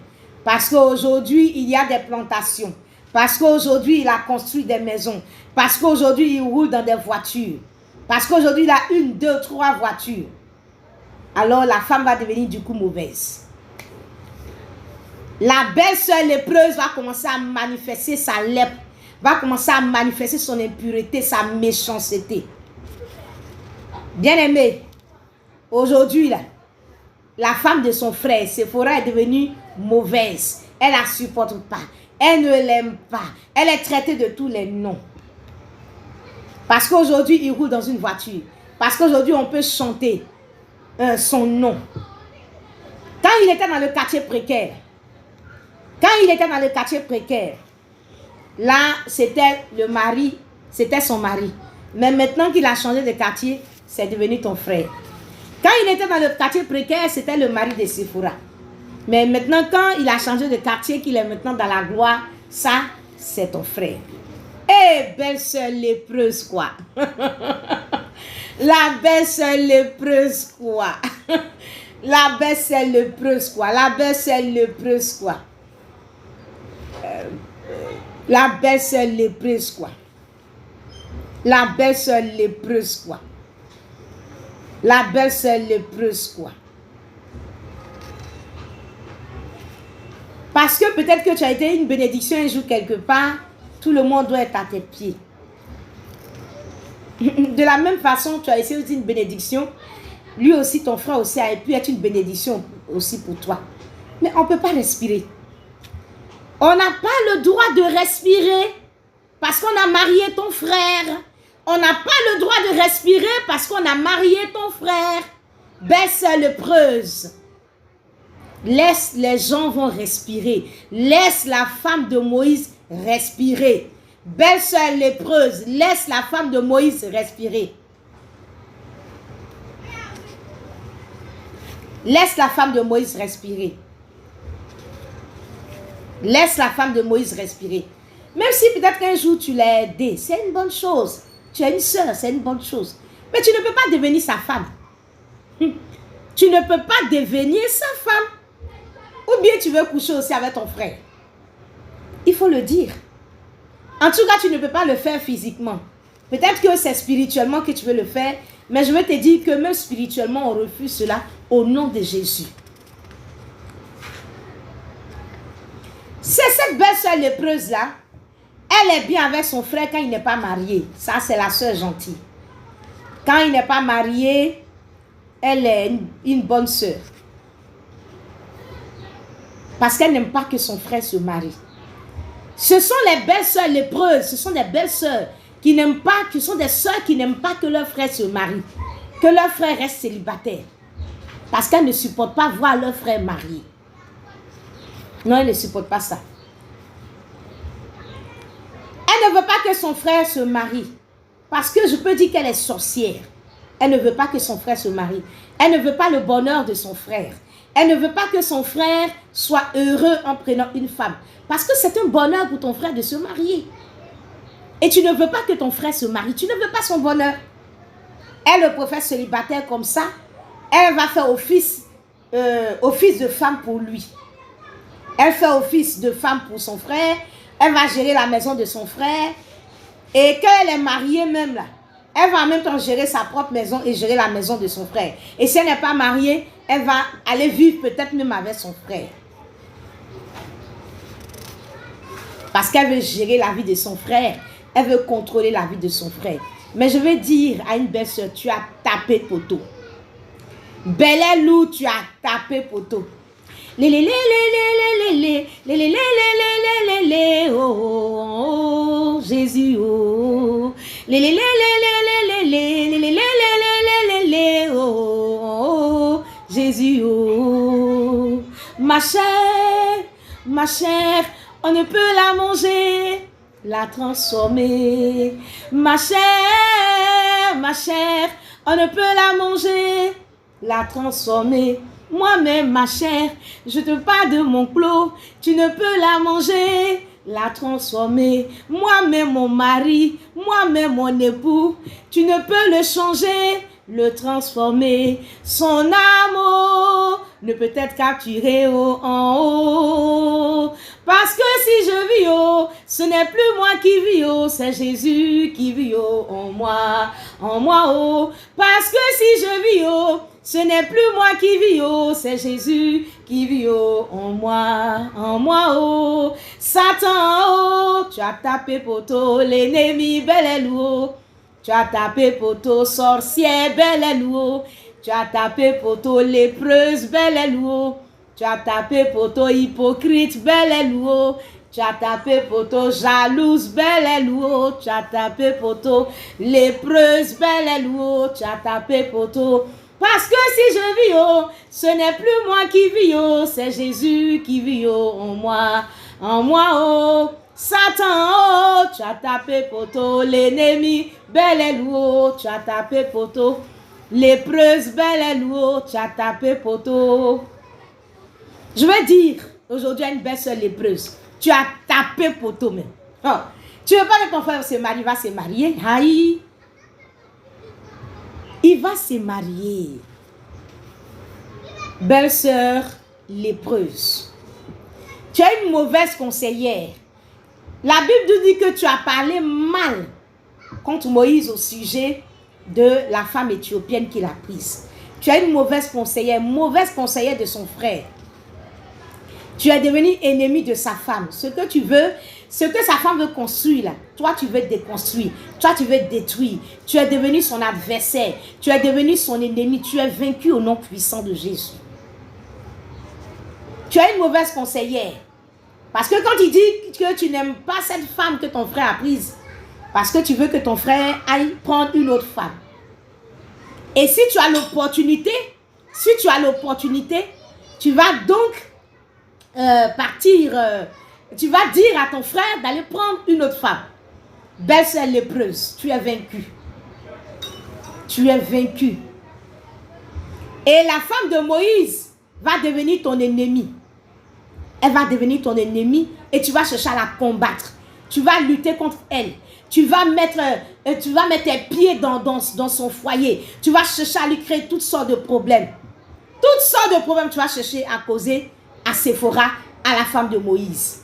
Parce qu'aujourd'hui, il y a des plantations. Parce qu'aujourd'hui, il a construit des maisons. Parce qu'aujourd'hui, il roule dans des voitures. Parce qu'aujourd'hui, il a 1, 2, 3 voitures. Alors, la femme va devenir du coup mauvaise. La belle-sœur lépreuse va commencer à manifester sa lèpre. Va commencer à manifester son impureté, sa méchanceté. Bien-aimé, aujourd'hui, là, la femme de son frère, Séphora, est devenue mauvaise. Elle ne la supporte pas. Elle ne l'aime pas. Elle est traitée de tous les noms. Parce qu'aujourd'hui, il roule dans une voiture. Parce qu'aujourd'hui, on peut chanter son nom. Quand il était dans le quartier précaire, là, c'était le mari, c'était son mari. Mais maintenant qu'il a changé de quartier, c'est devenu ton frère. Quand il était dans le quartier précaire, c'était le mari de Séphora. Mais maintenant, quand il a changé de quartier, qu'il est maintenant dans la gloire, ça, c'est ton frère. Eh, belle-sœur lépreuse, quoi. La belle-sœur lépreuse, quoi. La belle-sœur lépreuse, quoi. La belle-sœur lépreuse, quoi. La belle-sœur lépreuse, quoi. La belle-sœur lépreuse, quoi. La belle-sœur lépreuse, quoi. Parce que peut-être que tu as été une bénédiction un jour quelque part, tout le monde doit être à tes pieds. De la même façon, tu as essayé une bénédiction, lui aussi, ton frère aussi a pu être une bénédiction aussi pour toi. Mais on ne peut pas respirer. On n'a pas le droit de respirer parce qu'on a marié ton frère. On n'a pas le droit de respirer parce qu'on a marié ton frère. Belle-sœur lépreuse. Laisse les gens vont respirer. Laisse la femme de Moïse respirer. Belle-sœur lépreuse, laisse la femme de Moïse respirer. Laisse la femme de Moïse respirer. Laisse la femme de Moïse respirer. Même si peut-être qu'un jour tu l'as aidée, c'est une bonne chose. Tu as une soeur, c'est une bonne chose. Mais tu ne peux pas devenir sa femme. Tu ne peux pas devenir sa femme. Ou bien tu veux coucher aussi avec ton frère. Il faut le dire. En tout cas, tu ne peux pas le faire physiquement. Peut-être que c'est spirituellement que tu veux le faire. Mais je veux te dire que même spirituellement, on refuse cela au nom de Jésus. C'est cette belle soeur lépreuse-là. Elle est bien avec son frère quand il n'est pas marié. Ça, c'est la soeur gentille. Quand il n'est pas marié, elle est une bonne soeur. Parce qu'elle n'aime pas que son frère se marie. Ce sont les belles soeurs lépreuses. Ce sont des belles soeurs qui n'aiment pas, qui sont des soeurs qui n'aiment pas que leur frère se marie. Que leur frère reste célibataire. Parce qu'elles ne supportent pas voir leur frère marié. Non, elle ne supporte pas ça. Elle ne veut pas que son frère se marie. Parce que je peux dire qu'elle est sorcière. Elle ne veut pas que son frère se marie. Elle ne veut pas le bonheur de son frère. Elle ne veut pas que son frère soit heureux en prenant une femme. Parce que c'est un bonheur pour ton frère de se marier. Et tu ne veux pas que ton frère se marie. Tu ne veux pas son bonheur. Elle le préfère célibataire comme ça. Elle va faire office de femme pour lui. Elle fait office de femme pour son frère. Elle va gérer la maison de son frère. Et quand elle est mariée même là, elle va en même temps gérer sa propre maison et gérer la maison de son frère. Et si elle n'est pas mariée, elle va aller vivre peut-être même avec son frère. Parce qu'elle veut gérer la vie de son frère. Elle veut contrôler la vie de son frère. Mais je veux dire à une belle-sœur, tu as tapé poteau. Belle loup, tu as tapé poteau. Oh, Jésus, oh. Oh, Jésus, oh. Ma chair, ma chair, on ne peut la manger, la transformer. Ma chair, on ne peut la manger, la transformer. Moi-même, ma chair, je te parle de mon clos, tu ne peux la manger, la transformer. Moi-même, mon mari, moi-même, mon époux, tu ne peux le changer, le transformer. Son amour ne peut être capturé en haut. Parce que si je vis haut, ce n'est plus moi qui vis haut, c'est Jésus qui vit haut en moi haut. Parce que si je vis haut, ce n'est plus moi qui vis haut, c'est Jésus qui vit haut en moi haut. Satan en haut, tu as tapé poteau, l'ennemi bel et lourd. Tu as tapé poteau, sorcière bel et lourd. Tu as tapé poteau, lépreuse bel et lourd. Tu as tapé poteau, hypocrite bel et lourd. Tu as tapé poteau, jalouse bel et lourd. Tu as tapé poteau, lépreuse bel et lourd. Tu as tapé poteau. Parce que si je vis haut, ce n'est plus moi qui vis haut, c'est Jésus qui vit haut en moi haut. Satan en haut, tu as tapé poteau, l'ennemi bel et lourd. Tu as tapé poteau, lépreuse bel et lourd. Tu as tapé poteau. Je vais dire aujourd'hui à une belle sœur lépreuse, tu as tapé poteau même. Oh, tu ne veux pas que ton frère se marie, va se marier. Aïe. Il va se marier. Belle sœur lépreuse. Tu as une mauvaise conseillère. La Bible nous dit que tu as parlé mal contre Moïse au sujet de la femme éthiopienne qu'il a prise. Tu as une mauvaise conseillère de son frère. Tu es devenu ennemi de sa femme. Ce que tu veux, ce que sa femme veut construire là, toi tu veux déconstruire, toi tu veux détruire. Tu es devenu son adversaire, tu es devenu son ennemi, tu es vaincu au nom puissant de Jésus. Tu as une mauvaise conseillère. Parce que quand il dit que tu n'aimes pas cette femme que ton frère a prise, parce que tu veux que ton frère aille prendre une autre femme. Et si tu as l'opportunité, tu vas donc partir, tu vas dire à ton frère d'aller prendre une autre femme. Belle sœur lépreuse, tu es vaincu. Tu es vaincu. Et la femme de Moïse va devenir ton ennemi. Elle va devenir ton ennemi et tu vas chercher à la combattre. Tu vas lutter contre elle. Tu vas mettre tes pieds dans son foyer. Tu vas chercher à lui créer toutes sortes de problèmes. Toutes sortes de problèmes tu vas chercher à causer à Séphora, à la femme de Moïse.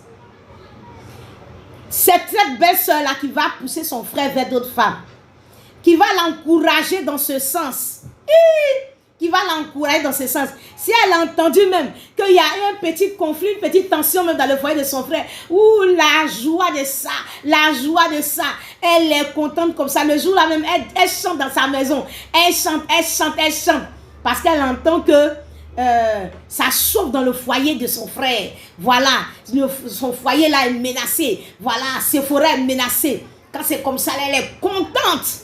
C'est cette belle sœur-là qui va pousser son frère vers d'autres femmes. Qui va l'encourager dans ce sens. Qui va l'encourager dans ce sens. Si elle a entendu même qu'il y a un petit conflit, une petite tension même dans le foyer de son frère, la joie de ça, elle est contente comme ça. Le jour-là même, elle chante dans sa maison. Elle chante. Parce qu'elle entend que ça chauffe dans le foyer de son frère. Voilà, son foyer là est menacé. Voilà, Séphora est menacée. Quand c'est comme ça, elle est contente.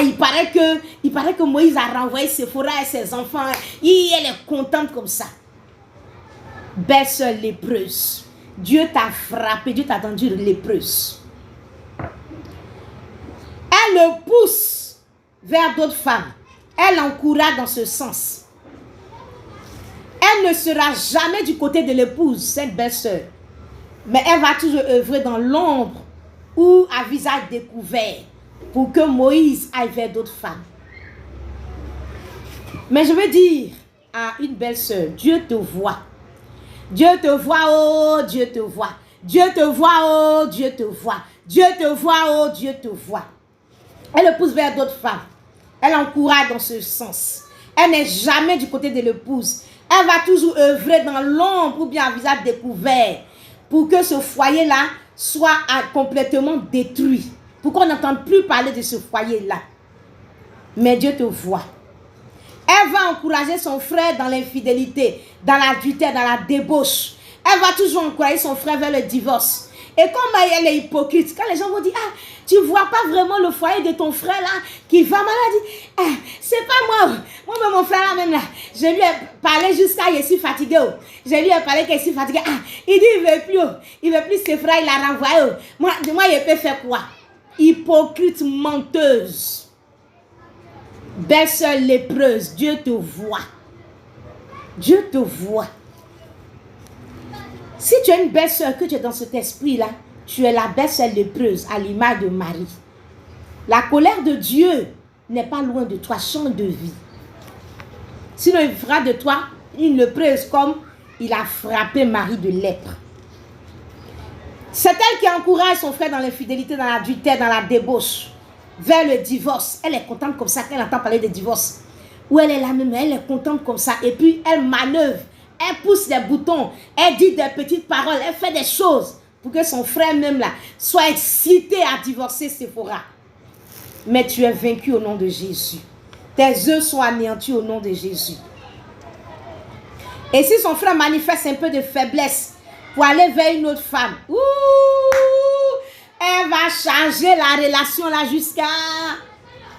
Il paraît que Moïse a renvoyé Séphora et ses enfants. Elle est contente comme ça. Belle sœur lépreuse. Dieu t'a frappé, Dieu t'a rendu lépreuse. Elle le pousse vers d'autres femmes. Elle l'encourage dans ce sens. Elle ne sera jamais du côté de l'épouse, cette belle sœur. Mais elle va toujours œuvrer dans l'ombre ou à visage découvert pour que Moïse aille vers d'autres femmes. Mais je veux dire à une belle sœur, Dieu te voit. Dieu te voit, oh Dieu te voit. Dieu te voit, oh Dieu te voit. Dieu te voit, oh Dieu te voit. Elle le pousse vers d'autres femmes. Elle encourage dans ce sens. Elle n'est jamais du côté de l'épouse. Elle va toujours œuvrer dans l'ombre ou bien à visage découvert pour que ce foyer-là soit complètement détruit. Pour qu'on n'entende plus parler de ce foyer-là. Mais Dieu te voit. Elle va encourager son frère dans l'infidélité, dans l'adultère, dans la débauche. Elle va toujours encourager son frère vers le divorce. Et comme elle est hypocrite, quand les gens vont dire, ah, tu vois pas vraiment le foyer de ton frère là, qui va mal, elle dit, ah, c'est pas moi. Moi, mon frère là même là, je lui ai parlé jusqu'à, je suis fatigué. Je lui ai parlé que je suis fatigué. Ah, il dit, il veut plus ses frères, il a renvoyé. Moi, il peut faire quoi? Hypocrite, menteuse. Belle-sœur lépreuse, Dieu te voit. Dieu te voit. Si tu es une belle-sœur, que tu es dans cet esprit-là, tu es la belle-sœur lépreuse à l'image de Marie. La colère de Dieu n'est pas loin de toi, change de vie. Sinon, il fera de toi une lépreuse comme il a frappé Marie de lèpre. C'est elle qui encourage son frère dans l'infidélité, dans l'adultère, dans la débauche, vers le divorce. Elle est contente comme ça quand elle entend parler de divorce. Ou elle est là même, elle est contente comme ça. Et puis, elle manœuvre. Elle pousse des boutons, elle dit des petites paroles, elle fait des choses pour que son frère même là soit excité à divorcer Séphora. Mais tu es vaincu au nom de Jésus. Tes œufs sont anéantis au nom de Jésus. Et si son frère manifeste un peu de faiblesse pour aller vers une autre femme, elle va changer la relation là jusqu'à...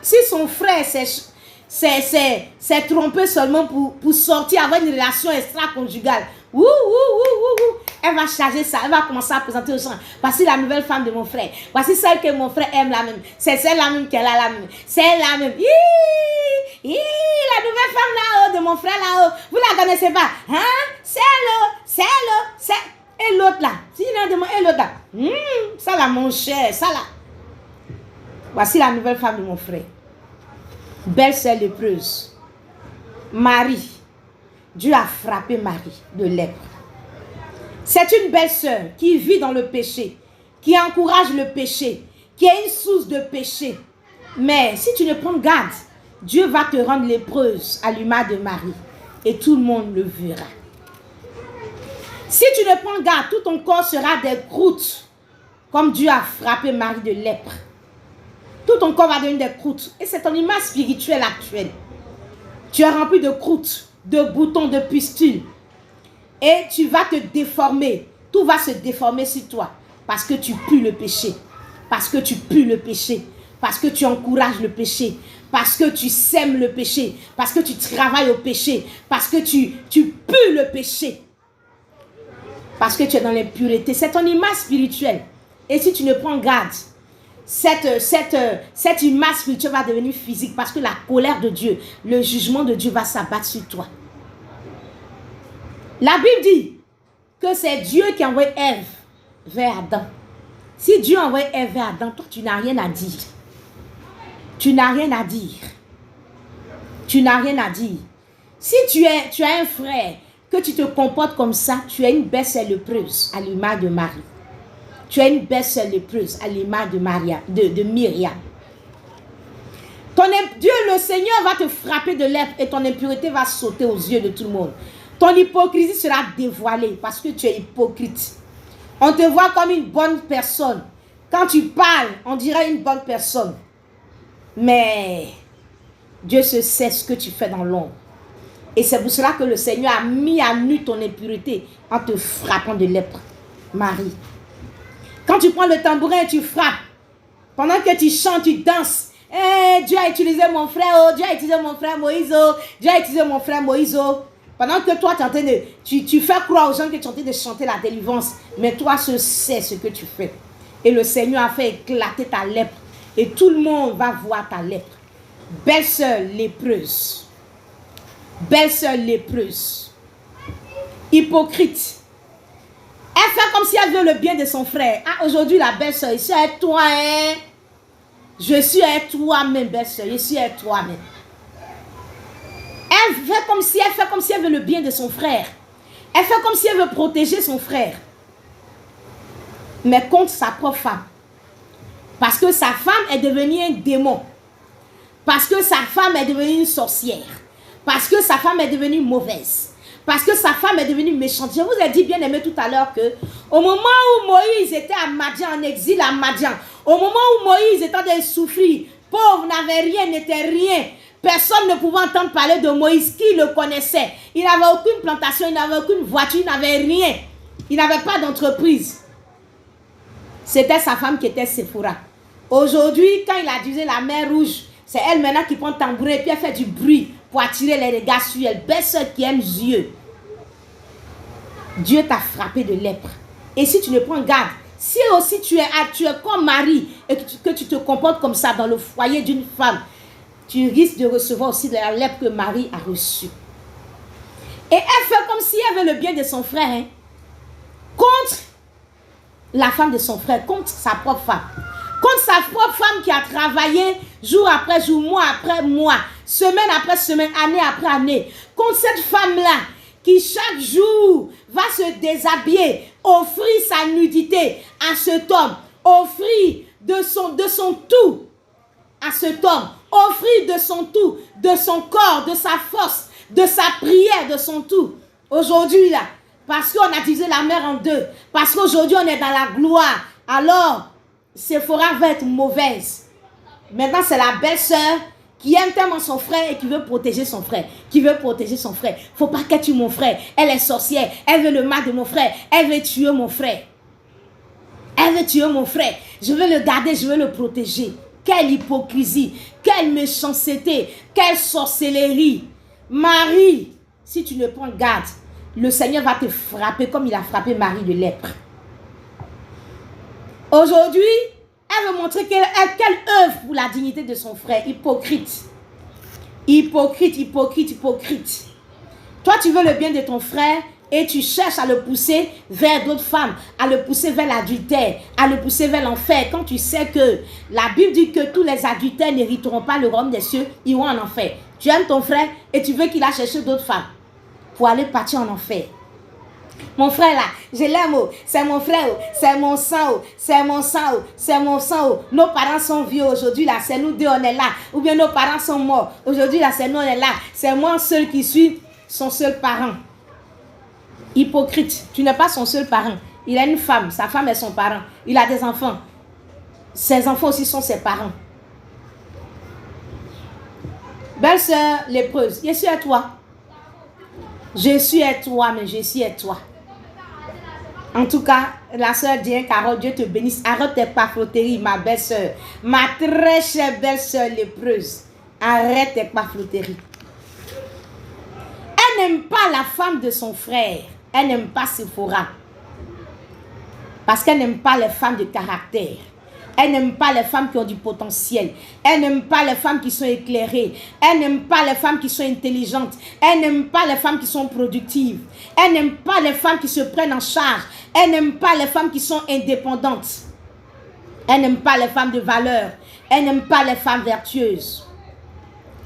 Si son frère c'est trompé seulement pour sortir, avoir une relation extra-conjugale. Elle va charger ça, elle va commencer à présenter aux gens. Voici la nouvelle femme de mon frère. Voici celle que mon frère aime la même. C'est celle-là même qu'elle a la même. C'est la même. La nouvelle femme là-haut de mon frère là-haut. Vous la connaissez pas? Hein? C'est elle. Et l'autre là. Si il a demandé, et l'autre là. Ça là, mon cher, ça là. Voici la nouvelle femme de mon frère. Belle-sœur lépreuse. Marie. Dieu a frappé Marie de lèpre. C'est une belle-sœur qui vit dans le péché, qui encourage le péché, qui est une source de péché. Mais si tu ne prends garde, Dieu va te rendre lépreuse à l'image de Marie. Et tout le monde le verra. Si tu ne prends garde, tout ton corps sera des croûtes, comme Dieu a frappé Marie de lèpre. Tout ton corps va devenir des croûtes. Et c'est ton image spirituelle actuelle. Tu es rempli de croûtes, de boutons, de pustules. Et tu vas te déformer. Tout va se déformer sur toi. Parce que tu pues le péché. Parce que tu pues le péché. Parce que tu encourages le péché. Parce que tu sèmes le péché. Parce que tu travailles au péché. Parce que tu pues le péché. Parce que tu es dans l'impureté. C'est ton image spirituelle. Et si tu ne prends garde, cette image spirituelle va devenir physique parce que la colère de Dieu, le jugement de Dieu va s'abattre sur toi. La Bible dit que c'est Dieu qui a envoyé Ève vers Adam. Si Dieu a envoyé Ève vers Adam, toi tu n'as rien à dire. Tu n'as rien à dire. Tu n'as rien à dire. Si tu as un frère, que tu te comportes comme ça, tu es une belle-sœur lépreuse à l'image de Marie. Tu es une belle-sœur lépreuse à l'image de Myriam. Dieu, le Seigneur, va te frapper de lèpre et ton impureté va sauter aux yeux de tout le monde. Ton hypocrisie sera dévoilée parce que tu es hypocrite. On te voit comme une bonne personne. Quand tu parles, on dirait une bonne personne. Mais Dieu sait ce que tu fais dans l'ombre. Et c'est pour cela que le Seigneur a mis à nu ton impureté en te frappant de lèpre. Marie. Quand tu prends le tambourin et tu frappes, pendant que tu chantes, tu danses. Dieu a utilisé mon frère, Dieu a utilisé mon frère Moïse, Dieu a utilisé mon frère Moïse. Pendant que toi, tu fais croire aux gens que tu es en train de chanter la délivrance. Mais toi, tu sais ce que tu fais. Et le Seigneur a fait éclater ta lèpre. Et tout le monde va voir ta lèpre. Belle-sœur lépreuse. Belle-sœur lépreuse. Hypocrite. Elle fait comme si elle veut le bien de son frère. Ah, aujourd'hui, la belle-sœur, je suis avec toi, hein. Je suis avec toi-même, belle-sœur. Je suis avec toi-même. Elle fait comme si elle veut le bien de son frère. Elle fait comme si elle veut protéger son frère. Mais contre sa propre femme. Parce que sa femme est devenue un démon. Parce que sa femme est devenue une sorcière. Parce que sa femme est devenue mauvaise. Parce que sa femme est devenue méchante. Je vous ai dit bien aimé tout à l'heure que au moment où Moïse était à Madian, en exil à Madian, au moment où Moïse était en train de souffrir, pauvre, n'avait rien, n'était rien, personne ne pouvait entendre parler de Moïse, qui le connaissait. Il n'avait aucune plantation, il n'avait aucune voiture, il n'avait rien. Il n'avait pas d'entreprise. C'était sa femme qui était Séphora. Aujourd'hui, quand il a utilisé la mer rouge, c'est elle maintenant qui prend le tambourin et puis elle fait du bruit pour attirer les regards sur elle. Belle-sœur qui aime Dieu. Dieu t'a frappé de lèpre. Et si tu ne prends garde, si aussi tu es comme Marie et que tu te comportes comme ça dans le foyer d'une femme, tu risques de recevoir aussi de la lèpre que Marie a reçue. Et elle fait comme si elle veut le bien de son frère, hein, contre la femme de son frère, contre sa propre femme. Contre sa propre femme qui a travaillé jour après jour, mois après mois, semaine après semaine, année après année. Contre cette femme-là qui chaque jour va se déshabiller, offrir sa nudité à cet homme, offrir de son tout à cet homme, offrir de son tout, de son corps, de sa force, de sa prière, de son tout. Aujourd'hui là, parce qu'on a divisé la mer en deux, parce qu'aujourd'hui on est dans la gloire, alors Séphora va être mauvaise. Maintenant c'est la belle-sœur qui aime tellement son frère et qui veut protéger son frère. Qui veut protéger son frère. Faut pas qu'elle tue mon frère. Elle est sorcière. Elle veut le mal de mon frère. Elle veut tuer mon frère. Elle veut tuer mon frère. Je veux le garder, je veux le protéger. Quelle hypocrisie. Quelle méchanceté. Quelle sorcellerie. Marie, si tu ne prends garde, le Seigneur va te frapper comme il a frappé Marie de lèpre. Aujourd'hui, elle veut montrer qu'elle œuvre pour la dignité de son frère. Hypocrite. Hypocrite, hypocrite, hypocrite. Toi, tu veux le bien de ton frère et tu cherches à le pousser vers d'autres femmes, à le pousser vers l'adultère, à le pousser vers l'enfer. Quand tu sais que la Bible dit que tous les adultères n'hériteront pas le royaume des cieux, ils vont en enfer. Tu aimes ton frère et tu veux qu'il aille chercher d'autres femmes pour aller partir en enfer. Mon frère là, je l'aime, c'est mon frère, c'est mon sang, c'est mon sang, c'est mon sang. Nos parents sont vieux aujourd'hui là, c'est nous deux on est là. Ou bien nos parents sont morts, aujourd'hui là c'est nous on est là. C'est moi seul qui suis son seul parent. Hypocrite, tu n'es pas son seul parent. Il a une femme, sa femme est son parent. Il a des enfants. Ses enfants aussi sont ses parents. Belle-sœur lépreuse, je suis à toi. Je suis à toi, mais je suis à toi. En tout cas, la sœur Diane Carole, Dieu te bénisse. Arrête tes pafloteries, ma belle-sœur. Ma très chère belle-sœur lépreuse. Arrête tes pafloteries. Elle n'aime pas la femme de son frère. Elle n'aime pas Séphora. Parce qu'elle n'aime pas les femmes de caractère. Elle n'aime pas les femmes qui ont du potentiel. Elle n'aime pas les femmes qui sont éclairées. Elle n'aime pas les femmes qui sont intelligentes. Elle n'aime pas les femmes qui sont productives. Elle n'aime pas les femmes qui se prennent en charge. Elle n'aime pas les femmes qui sont indépendantes. Elle n'aime pas les femmes de valeur. Elle n'aime pas les femmes vertueuses.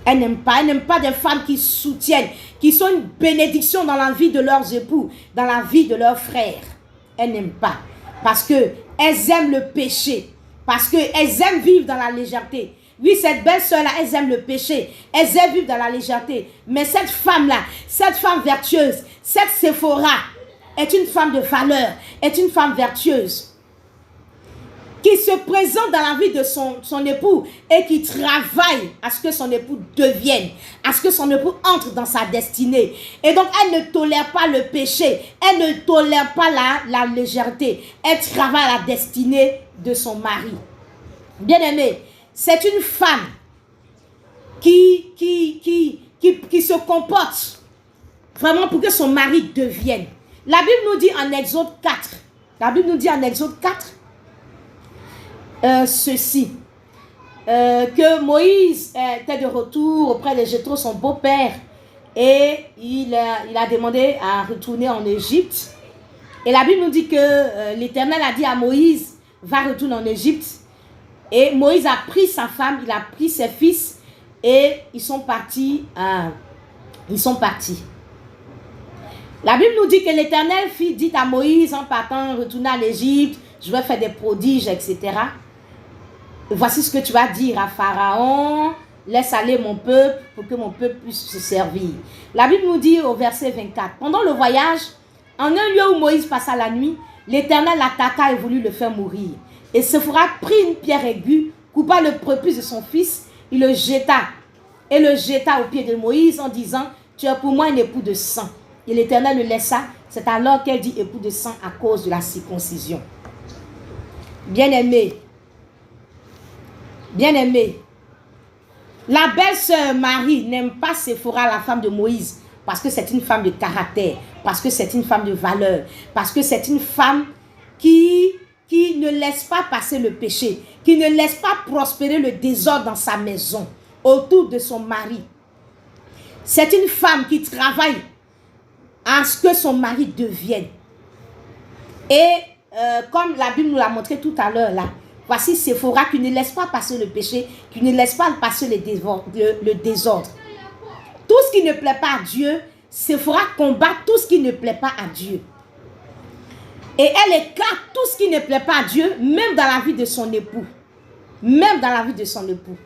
Elle n'aime pas des femmes qui soutiennent, qui sont une bénédiction dans la vie de leurs époux, dans la vie de leurs frères. Elle n'aime pas. Parce qu'elles aiment le péché. Parce qu'elles aiment vivre dans la légèreté. Oui, cette belle-sœur-là, elles aiment le péché. Elles aiment vivre dans la légèreté. Mais cette femme-là, cette femme vertueuse, cette Séphora, est une femme de valeur, est une femme vertueuse. Qui se présente dans la vie de son époux et qui travaille à ce que son époux devienne, à ce que son époux entre dans sa destinée. Et donc, elle ne tolère pas le péché, elle ne tolère pas la légèreté. Elle travaille à la destinée de son mari. Bien-aimé, c'est une femme qui se comporte vraiment pour que son mari devienne. La Bible nous dit en Exode 4, ceci, que Moïse était de retour auprès de Jéthro, son beau-père, et il a demandé à retourner en Égypte. Et la Bible nous dit que l'Éternel a dit à Moïse, va retourner en Égypte. Et Moïse a pris sa femme, il a pris ses fils, et ils sont partis. La Bible nous dit que l'Éternel dit à Moïse, en partant, retourner en Égypte, je vais faire des prodiges, etc. Voici ce que tu vas dire à Pharaon, laisse aller mon peuple pour que mon peuple puisse se servir. La Bible nous dit au verset 24, pendant le voyage, en un lieu où Moïse passa la nuit, l'Éternel l'attaqua et voulut le faire mourir. Et Séphora prit une pierre aiguë, coupa le prépuce de son fils, il le jeta aux pieds de Moïse en disant, tu es pour moi un époux de sang. Et l'Éternel le laissa, c'est alors qu'elle dit époux de sang à cause de la circoncision. Bien-aimé, bien-aimé, la belle-sœur Marie n'aime pas Séphora, la femme de Moïse, parce que c'est une femme de caractère, parce que c'est une femme de valeur, parce que c'est une femme qui ne laisse pas passer le péché, qui ne laisse pas prospérer le désordre dans sa maison, autour de son mari. C'est une femme qui travaille à ce que son mari devienne. Et comme la Bible nous l'a montré tout à l'heure là, voici Séphora qui ne laisse pas passer le péché, qui ne laisse pas passer le désordre. Tout ce qui ne plaît pas à Dieu, Séphora combat tout ce qui ne plaît pas à Dieu. Et elle écarte tout ce qui ne plaît pas à Dieu, même dans la vie de son époux. Même dans la vie de son époux.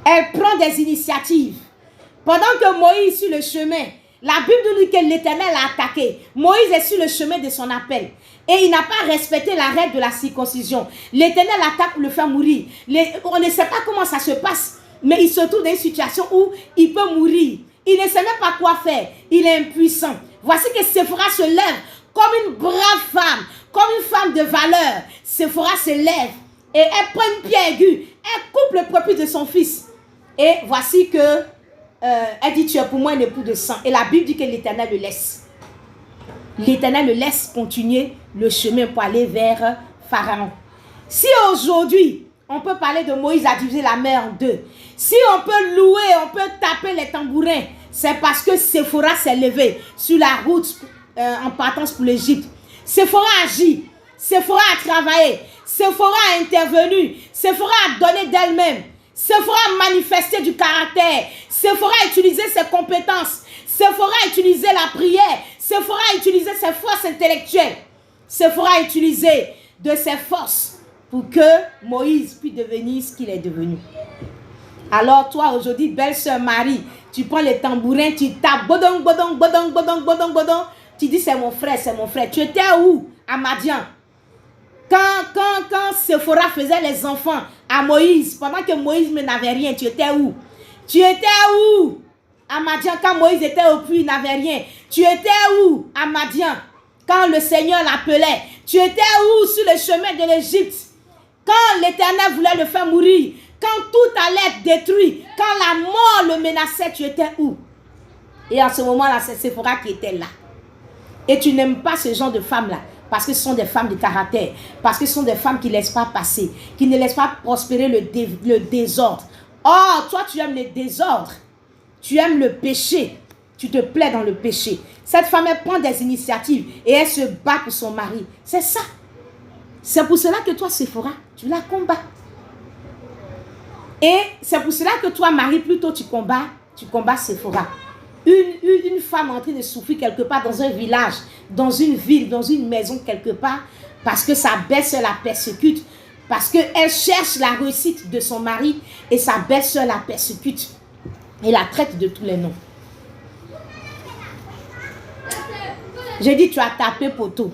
Elle prend des initiatives. Pendant que Moïse est sur le chemin, la Bible nous dit que l'Éternel l'a attaqué. Moïse est sur le chemin de son appel. Et il n'a pas respecté la règle de la circoncision. L'Éternel l'attaque pour le faire mourir. On ne sait pas comment ça se passe. Mais il se trouve dans une situation où il peut mourir. Il ne sait même pas quoi faire. Il est impuissant. Voici que Séphora se lève comme une brave femme, comme une femme de valeur. Séphora se lève et elle prend une pierre aiguë. Elle coupe le prépuce de son fils. Et voici que elle dit, tu es pour moi un époux de sang. Et la Bible dit que l'Éternel le laisse. L'Éternel le laisse continuer le chemin pour aller vers Pharaon. Si aujourd'hui, on peut parler de Moïse a divisé la mer en deux. Si on peut louer, on peut taper les tambourins, c'est parce que Séphora s'est levée sur la route en partance pour l'Égypte. Séphora a agi. Séphora a travaillé. Séphora a intervenu. Séphora a donné d'elle-même. Séphora a manifesté du caractère. Séphora a utilisé ses compétences. Séphora a utilisé la prière. Séphora a utilisé ses forces intellectuelles. Séphora a utilisé de ses forces pour que Moïse puisse devenir ce qu'il est devenu. Alors toi aujourd'hui, belle-sœur Marie, tu prends les tambourins, tu tapes bodong, bodong, bodong, bodong, bodong, bodong. Tu dis c'est mon frère, c'est mon frère. Tu étais où? À Madian. Quand Séphora faisait les enfants à Moïse, pendant que Moïse n'avait rien, tu étais où? Tu étais où? À Madian, quand Moïse était au puits, il n'avait rien. Tu étais où? À Madian, quand le Seigneur l'appelait. Tu étais où? Sur le chemin de l'Égypte. Quand l'Éternel voulait le faire mourir. Quand tout allait être détruit. Quand la mort le menaçait, tu étais où? Et en ce moment-là, c'est Séphora qui était là. Et tu n'aimes pas ce genre de femmes-là. Parce que ce sont des femmes de caractère. Parce que ce sont des femmes qui ne laissent pas passer. Qui ne laissent pas prospérer le désordre. Oh, toi tu aimes le désordre. Tu aimes le péché. Tu te plais dans le péché. Cette femme, elle prend des initiatives. Et elle se bat pour son mari. C'est ça. C'est pour cela que toi, Séphora, tu la combats. Et c'est pour cela que toi, Marie, plutôt tu combats Séphora. Une femme en train de souffrir quelque part dans un village, dans une ville, dans une maison quelque part, parce que sa belle-sœur la persécute, parce qu'elle cherche la réussite de son mari et sa belle-sœur la persécute et la traite de tous les noms. J'ai dit, tu as tapé poteau.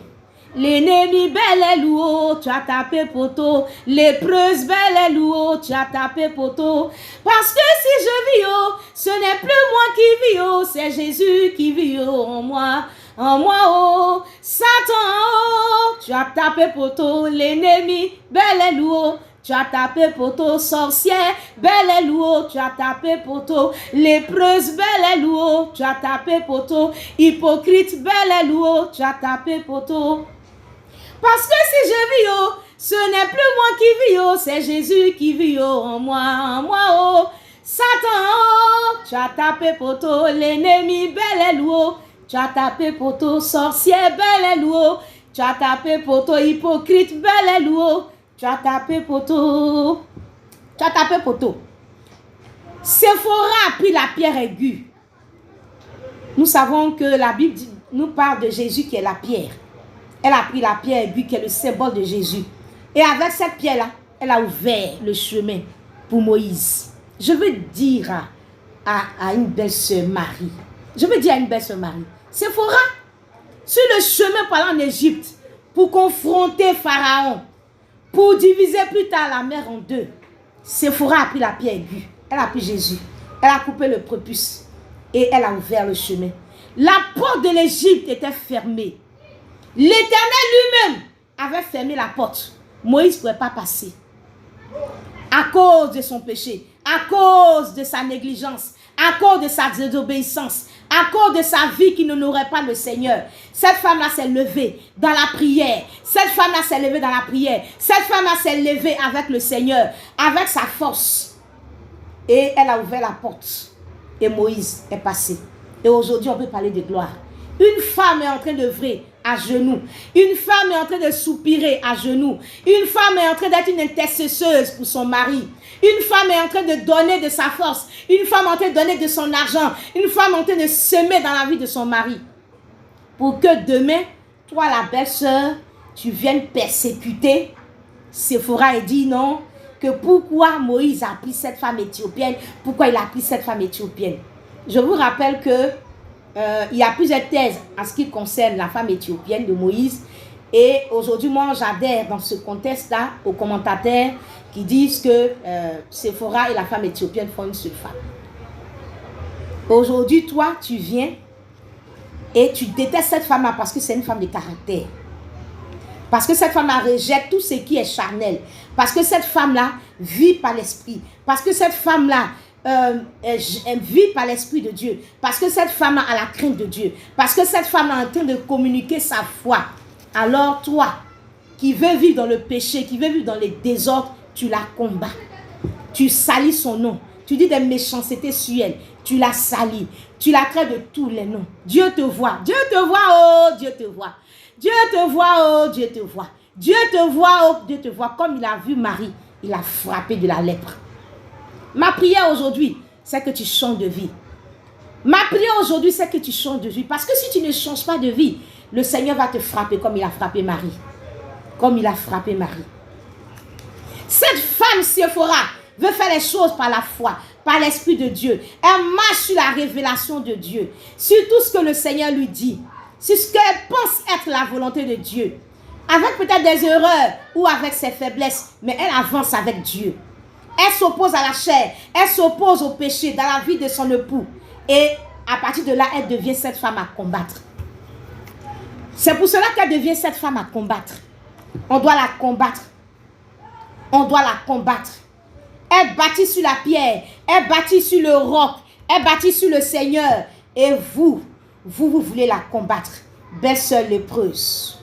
L'ennemi belle est loué, tu as tapé poteau. L'épreuse belle est loué, tu as tapé poteau. Parce que si je vis, oh, ce n'est plus moi qui vis, oh, c'est Jésus qui vit oh, en moi, oh. Satan, oh, tu as tapé poteau. L'ennemi belle est loué, tu as tapé poteau. Sorcière belle est loué, tu as tapé poteau. Lépreuse belle est loué, tu as tapé poteau. Hypocrite belle est loué, tu as tapé poteau. Parce que si je vis, oh, ce n'est plus moi qui vis, oh, c'est Jésus qui vit oh, en moi, oh. Satan, oh, tu as tapé poteau. L'ennemi belle est loué, tu as tapé poteau. Sorcière belle est loué, tu as tapé poteau. Hypocrite belle est loué, tu as tapé poteau. Tu as tapé poteau. Séphora a pris la pierre aiguë. Nous savons que la Bible nous parle de Jésus qui est la pierre. Elle a pris la pierre aiguë qui est le symbole de Jésus. Et avec cette pierre-là, elle a ouvert le chemin pour Moïse. Je veux dire à une belle-sœur Marie. Je veux dire à une belle-sœur Marie. Séphora, sur le chemin pour aller en Égypte, pour confronter Pharaon, pour diviser plus tard la mer en deux, Séphora a pris la pierre aiguë. Elle a pris Jésus. Elle a coupé le prépuce. Et elle a ouvert le chemin. La porte de l'Égypte était fermée. L'Éternel lui-même avait fermé la porte. Moïse ne pouvait pas passer. À cause de son péché, à cause de sa négligence, à cause de sa désobéissance, à cause de sa vie qui n'honorait pas le Seigneur. Cette femme-là s'est levée dans la prière. Cette femme-là s'est levée dans la prière. Cette femme-là s'est levée avec le Seigneur, avec sa force. Et elle a ouvert la porte. Et Moïse est passé. Et aujourd'hui, on peut parler de gloire. Une femme est en train d'œuvrer à genoux. Une femme est en train de soupirer à genoux. Une femme est en train d'être une intercesseuse pour son mari. Une femme est en train de donner de sa force. Une femme est en train de donner de son argent. Une femme est en train de semer dans la vie de son mari. Pour que demain, toi la belle-sœur, tu viennes persécuter. Sephora et dit non, que pourquoi Moïse a pris cette femme éthiopienne, pourquoi il a pris cette femme éthiopienne. Je vous rappelle que il y a plusieurs thèses en ce qui concerne la femme éthiopienne de Moïse. Et aujourd'hui, moi, j'adhère dans ce contexte-là aux commentateurs qui disent que Sephora et la femme éthiopienne font une seule femme. Aujourd'hui, toi, tu viens et tu détestes cette femme-là parce que c'est une femme de caractère. Parce que cette femme-là rejette tout ce qui est charnel. Parce que cette femme-là vit par l'esprit. Parce que cette femme-là elle vit par l'esprit de Dieu. Parce que cette femme-là a la crainte de Dieu. Parce que cette femme-là est en train de communiquer sa foi. Alors toi, qui veux vivre dans le péché, qui veux vivre dans les désordres, tu la combats. Tu salis son nom. Tu dis des méchancetés sur elle. Tu la salis. Tu la traites de tous les noms. Dieu te voit. Dieu te voit, oh Dieu te voit. Dieu te voit, oh Dieu te voit. Dieu te voit, oh Dieu te voit. Comme il a vu Marie, il a frappé de la lèpre. Ma prière aujourd'hui, c'est que tu changes de vie. Ma prière aujourd'hui, c'est que tu changes de vie. Parce que si tu ne changes pas de vie, le Seigneur va te frapper comme il a frappé Marie. Comme il a frappé Marie. Cette femme Sephora veut faire les choses par la foi, par l'Esprit de Dieu. Elle marche sur la révélation de Dieu. Sur tout ce que le Seigneur lui dit. Sur ce qu'elle pense être la volonté de Dieu. Avec peut-être des erreurs ou avec ses faiblesses. Mais elle avance avec Dieu. Elle s'oppose à la chair. Elle s'oppose au péché dans la vie de son époux. Et à partir de là, elle devient cette femme à combattre. C'est pour cela qu'elle devient cette femme à combattre. On doit la combattre. On doit la combattre. Elle bâtit sur la pierre. Elle bâtit sur le roc. Elle bâtit sur le Seigneur. Et vous voulez la combattre. Belle sœur lépreuse.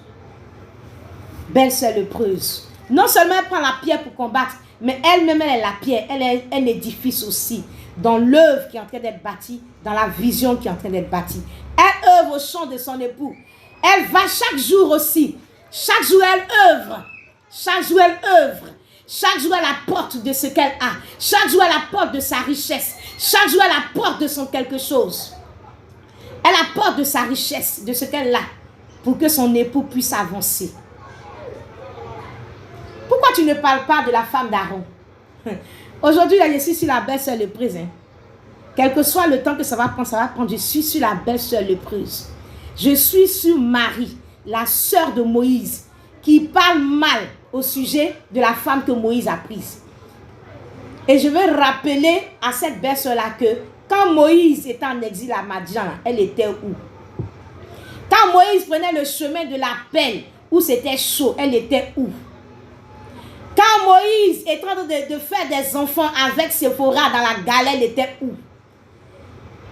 Belle sœur lépreuse. Non seulement elle prend la pierre pour combattre, mais elle-même, elle est la pierre, elle est un édifice aussi, dans l'œuvre qui est en train d'être bâtie, dans la vision qui est en train d'être bâtie. Elle œuvre au champ de son époux. Elle va chaque jour aussi. Chaque jour, elle œuvre. Chaque jour, elle œuvre. Chaque jour, elle apporte de ce qu'elle a. Chaque jour, elle apporte de sa richesse. Chaque jour, elle apporte de son quelque chose. Elle apporte de sa richesse, de ce qu'elle a, pour que son époux puisse avancer. Pourquoi tu ne parles pas de la femme d'Aaron? Aujourd'hui, je suis sur la belle-sœur lépreuse. Quel que soit le temps que ça va prendre. Je suis sur la belle-sœur lépreuse. Je suis sur Marie, la sœur de Moïse, qui parle mal au sujet de la femme que Moïse a prise. Et je veux rappeler à cette belle-sœur-là que quand Moïse était en exil à Madian, elle était où? Quand Moïse prenait le chemin de la pelle, où c'était chaud, elle était où? Quand Moïse est en train de faire des enfants avec Sephora dans la galère, elle était où?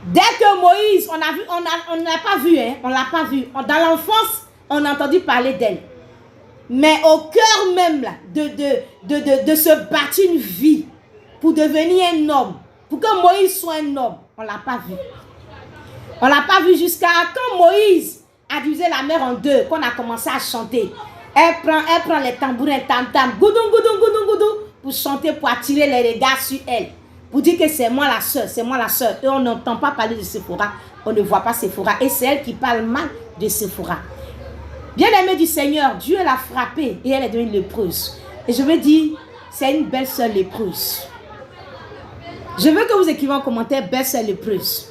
Dès que Moïse, on n'a pas vu, hein, on ne l'a pas vu. Dans l'enfance, on a entendu parler d'elle. Mais au cœur même là, de se battre une vie pour devenir un homme, pour que Moïse soit un homme, on ne l'a pas vu. On ne l'a pas vu jusqu'à quand Moïse a divisé la mer en deux, qu'on a commencé à chanter. Elle prend les tambourins, tam-tam, goudou, goudou, goudou, goudou, pour chanter, pour attirer les regards sur elle. Pour dire que c'est moi la sœur, c'est moi la sœur. Et on n'entend pas parler de Sephora, on ne voit pas Sephora. Et c'est elle qui parle mal de Sephora. Bien-aimée du Seigneur, Dieu l'a frappée et elle est devenue lépreuse. Et je veux dire, c'est une belle sœur lépreuse. Je veux que vous écriviez en commentaire, belle sœur lépreuse.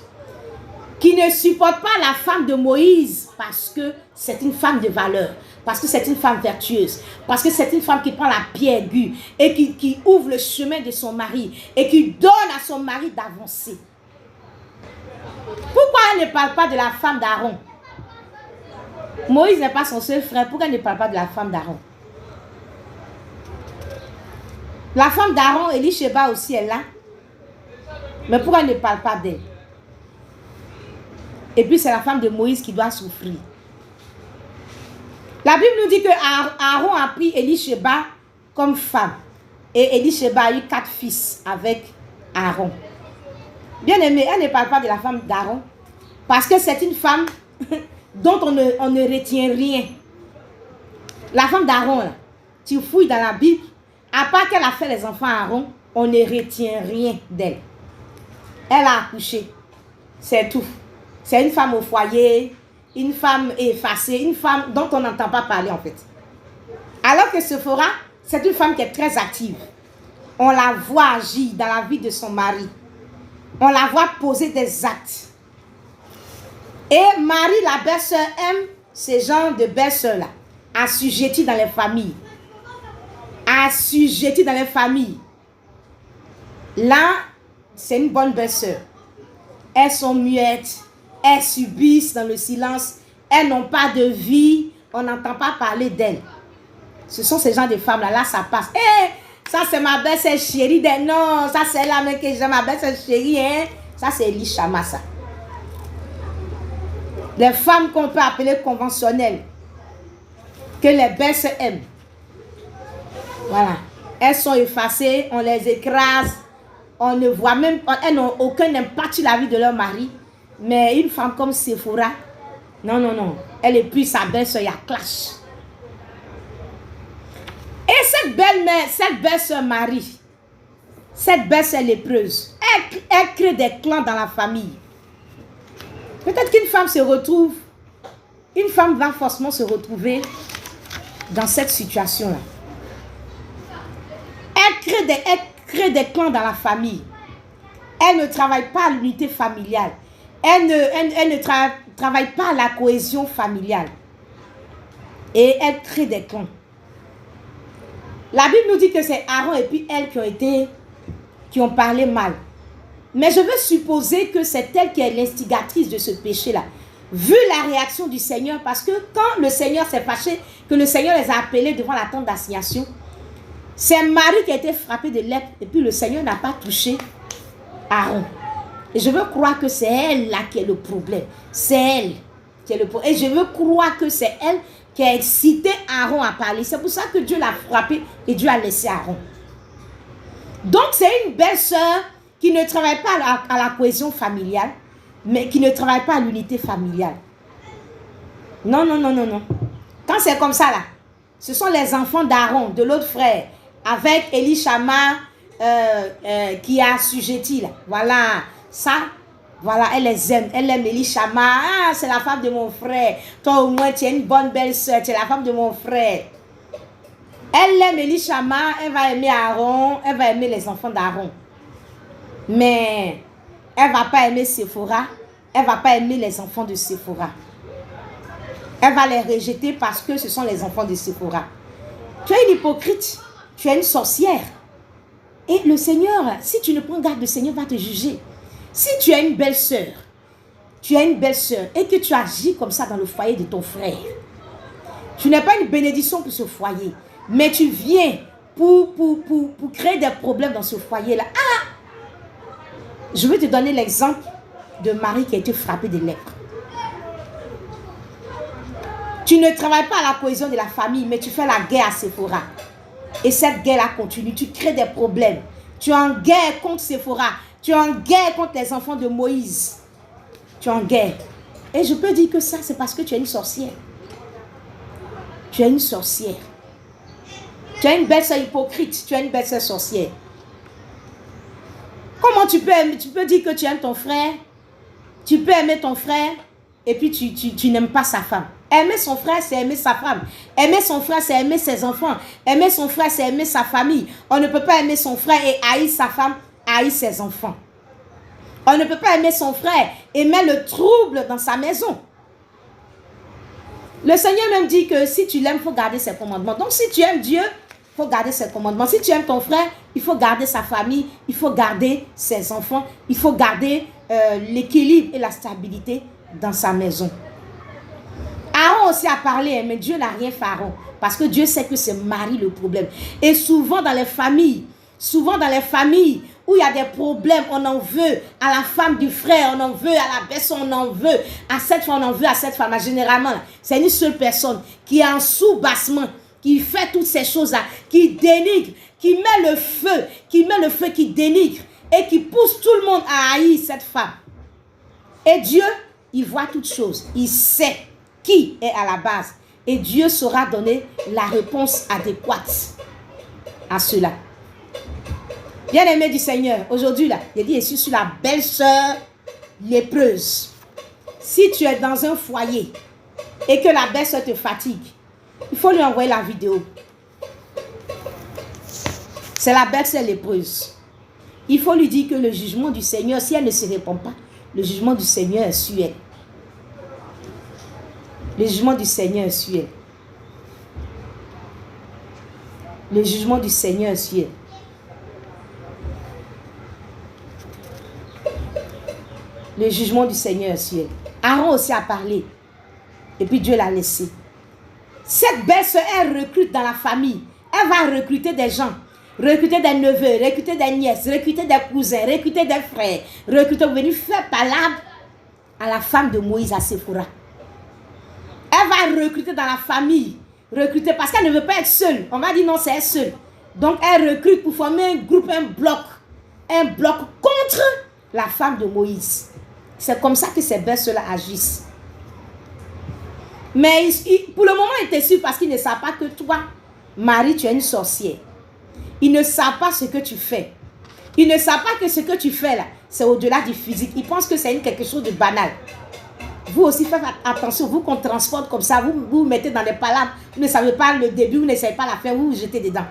Qui ne supporte pas la femme de Moïse parce que c'est une femme de valeur. Parce que c'est une femme vertueuse. Parce que c'est une femme qui prend la pierre aiguë et qui ouvre le chemin de son mari et qui donne à son mari d'avancer. Pourquoi elle ne parle pas de la femme d'Aaron? Moïse n'est pas son seul frère. Pourquoi elle ne parle pas de la femme d'Aaron? La femme d'Aaron, Elisheba aussi est là. Mais pourquoi elle ne parle pas d'elle? Et puis c'est la femme de Moïse qui doit souffrir. La Bible nous dit que Aaron a pris Elisheba comme femme. Et Elisheba a eu 4 fils avec Aaron. Bien aimé, elle ne parle pas de la femme d'Aaron. Parce que c'est une femme dont on ne retient rien. La femme d'Aaron, tu fouilles dans la Bible. À part qu'elle a fait les enfants à Aaron, on ne retient rien d'elle. Elle a accouché. C'est tout. C'est une femme au foyer, une femme effacée, une femme dont on n'entend pas parler en fait. Alors que Séphora, c'est une femme qui est très active. On la voit agir dans la vie de son mari. On la voit poser des actes. Et Marie, la belle-sœur, aime ces genres de belles-sœurs-là, assujetties dans les familles. Assujetties dans les familles. Là, c'est une bonne belle-sœur. Elles sont muettes. Elles subissent dans le silence. Elles n'ont pas de vie. On n'entend pas parler d'elles. Ce sont ces gens de femmes-là. Là, ça passe. Ça, c'est ma belle-sœur chérie. Non, ça, c'est la même que j'aime. Ma belle-sœur chérie. Hein? Ça, c'est Elishama, ça. Les femmes qu'on peut appeler conventionnelles. Que les belles-sœurs aiment. Voilà. Elles sont effacées. On les écrase. On ne voit même... Elles n'ont aucun impact sur la vie de leur mari. Mais une femme comme Séphora, non, non, non. Elle est plus sa belle-sœur, il y a clash. Et cette belle-mère, cette belle-sœur Marie, cette belle-sœur lépreuse, elle crée des clans dans la famille. Peut-être qu'une femme se retrouve, une femme va forcément se retrouver dans cette situation-là. Elle crée des clans dans la famille. Elle ne travaille pas à l'unité familiale. Elle ne travaille pas à la cohésion familiale. Et elle crée des clans. La Bible nous dit que c'est Aaron et puis elle qui ont parlé mal. Mais je veux supposer que c'est elle qui est l'instigatrice de ce péché-là. Vu la réaction du Seigneur, parce que quand le Seigneur s'est fâché, que le Seigneur les a appelés devant la tente d'assignation, c'est Marie qui a été frappée de lèpre et puis le Seigneur n'a pas touché Aaron. Et je veux croire que c'est elle là qui est le problème. C'est elle qui est le problème. Et je veux croire que c'est elle qui a excité Aaron à parler. C'est pour ça que Dieu l'a frappé et Dieu a laissé Aaron. Donc c'est une belle-sœur qui ne travaille pas à la cohésion familiale, mais qui ne travaille pas à l'unité familiale. Non, non, non, non, non. Quand c'est comme ça là, ce sont les enfants d'Aaron, de l'autre frère, avec Elishama qui a assujetti là. Voilà. Ça, voilà, elle les aime. Elle aime Elishama. Ah, c'est la femme de mon frère. Toi, au moins, tu es une bonne belle-sœur. Tu es la femme de mon frère. Elle aime Elishama. Elle va aimer Aaron. Elle va aimer les enfants d'Aaron. Mais elle ne va pas aimer Séphora. Elle ne va pas aimer les enfants de Séphora. Elle va les rejeter parce que ce sont les enfants de Séphora. Tu es une hypocrite. Tu es une sorcière. Et le Seigneur, si tu ne prends garde, le Seigneur va te juger. Si tu as une belle-sœur, et que tu agis comme ça dans le foyer de ton frère, tu n'es pas une bénédiction pour ce foyer, mais tu viens pour créer des problèmes dans ce foyer-là. Ah! Je vais te donner l'exemple de Marie qui a été frappée de lèpre. Tu ne travailles pas à la cohésion de la famille, mais tu fais la guerre à Séphora. Et cette guerre-là continue, tu crées des problèmes. Tu es en guerre contre Séphora. Tu es en guerre contre les enfants de Moïse. Tu es en guerre. Et je peux dire que ça, c'est parce que tu es une sorcière. Tu es une sorcière. Tu es une belle-sœur hypocrite. Tu es une belle-sœur sorcière. Comment tu peux dire que tu aimes ton frère? Tu peux aimer ton frère et puis tu n'aimes pas sa femme. Aimer son frère, c'est aimer sa femme. Aimer son frère, c'est aimer ses enfants. Aimer son frère, c'est aimer sa famille. On ne peut pas aimer son frère et haïr sa femme, haïr ses enfants. On ne peut pas aimer son frère et mettre le trouble dans sa maison. Le Seigneur même dit que si tu l'aimes, il faut garder ses commandements. Donc si tu aimes Dieu, il faut garder ses commandements. Si tu aimes ton frère, il faut garder sa famille, il faut garder ses enfants, il faut garder l'équilibre et la stabilité dans sa maison. Aaron aussi a parlé, mais Dieu n'a rien fait à Aaron. Parce que Dieu sait que c'est Marie le problème. Et souvent dans les familles, souvent dans les familles où il y a des problèmes, on en veut à la femme du frère, on en veut à la personne, on en veut à cette femme, on en veut à cette femme. Généralement, c'est une seule personne qui est en sous-bassement, qui fait toutes ces choses-là, qui dénigre, qui met le feu, qui dénigre et qui pousse tout le monde à haïr cette femme. Et Dieu, il voit toutes choses. Il sait qui est à la base. Et Dieu saura donner la réponse adéquate à cela. Bien-aimé du Seigneur, aujourd'hui, là, il dit, je suis sur la belle-sœur lépreuse. Si tu es dans un foyer et que la belle-sœur te fatigue, il faut lui envoyer la vidéo. C'est la belle-sœur lépreuse. Il faut lui dire que le jugement du Seigneur, si elle ne se répond pas, le jugement du Seigneur est sur elle. Le jugement du Seigneur est sur elle. Le jugement du Seigneur est sur elle. Le jugement du Seigneur est sur elle. Aaron aussi a parlé. Et puis Dieu l'a laissé. Cette belle-sœur, elle recrute dans la famille. Elle va recruter des gens. Recruter des neveux, recruter des nièces, recruter des cousins, recruter des frères. Recruter, venir faire palabre à la femme de Moïse à Séphora. Elle va recruter dans la famille. Recruter parce qu'elle ne veut pas être seule. On va dire non, c'est elle seule. Donc elle recrute pour former un groupe, un bloc. Un bloc contre la femme de Moïse. C'est comme ça que ces belles-sœurs agissent. Mais pour le moment, ils te suivent parce qu'ils ne savent pas que toi, Marie, tu es une sorcière. Ils ne savent pas ce que tu fais. Ils ne savent pas que ce que tu fais là, c'est au-delà du physique. Ils pensent que c'est quelque chose de banal. Vous aussi, faites attention, vous qu'on transporte comme ça, vous vous mettez dans des palabres, vous ne savez pas le début, vous ne savez pas la fin, vous vous jetez dedans.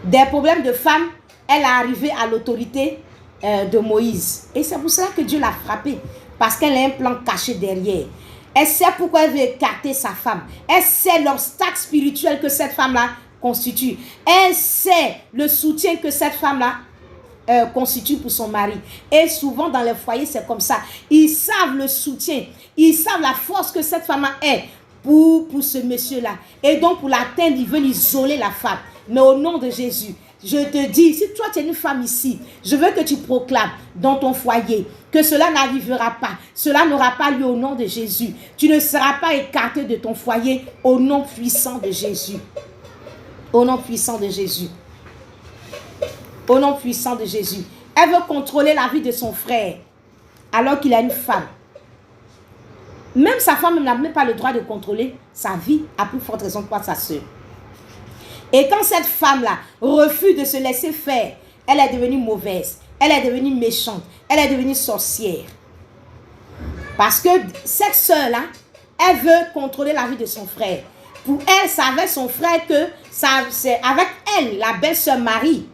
Des problèmes de femme, elle est arrivée à l'autorité de Moïse. Et c'est pour cela que Dieu l'a frappée. Parce qu'elle a un plan caché derrière. Elle sait pourquoi elle veut écarter sa femme. Elle sait l'obstacle spirituel que cette femme-là constitue. Elle sait le soutien que cette femme-là constitue pour son mari. Et souvent dans les foyers, c'est comme ça. Ils savent le soutien. Ils savent la force que cette femme est pour ce monsieur-là. Et donc pour l'atteindre, ils veulent isoler la femme. Mais au nom de Jésus, je te dis, si toi tu es une femme ici, je veux que tu proclames dans ton foyer que cela n'arrivera pas. Cela n'aura pas lieu au nom de Jésus. Tu ne seras pas écarté de ton foyer au nom puissant de Jésus. Au nom puissant de Jésus. Au nom puissant de Jésus. Elle veut contrôler la vie de son frère alors qu'il a une femme. Même sa femme n'a même pas le droit de contrôler sa vie à plus forte raison que sa soeur. Et quand cette femme-là refuse de se laisser faire, elle est devenue mauvaise, elle est devenue méchante, elle est devenue sorcière. Parce que cette soeur-là, elle veut contrôler la vie de son frère. Pour elle, c'est avec son frère que, c'est avec elle, la belle-sœur Marie,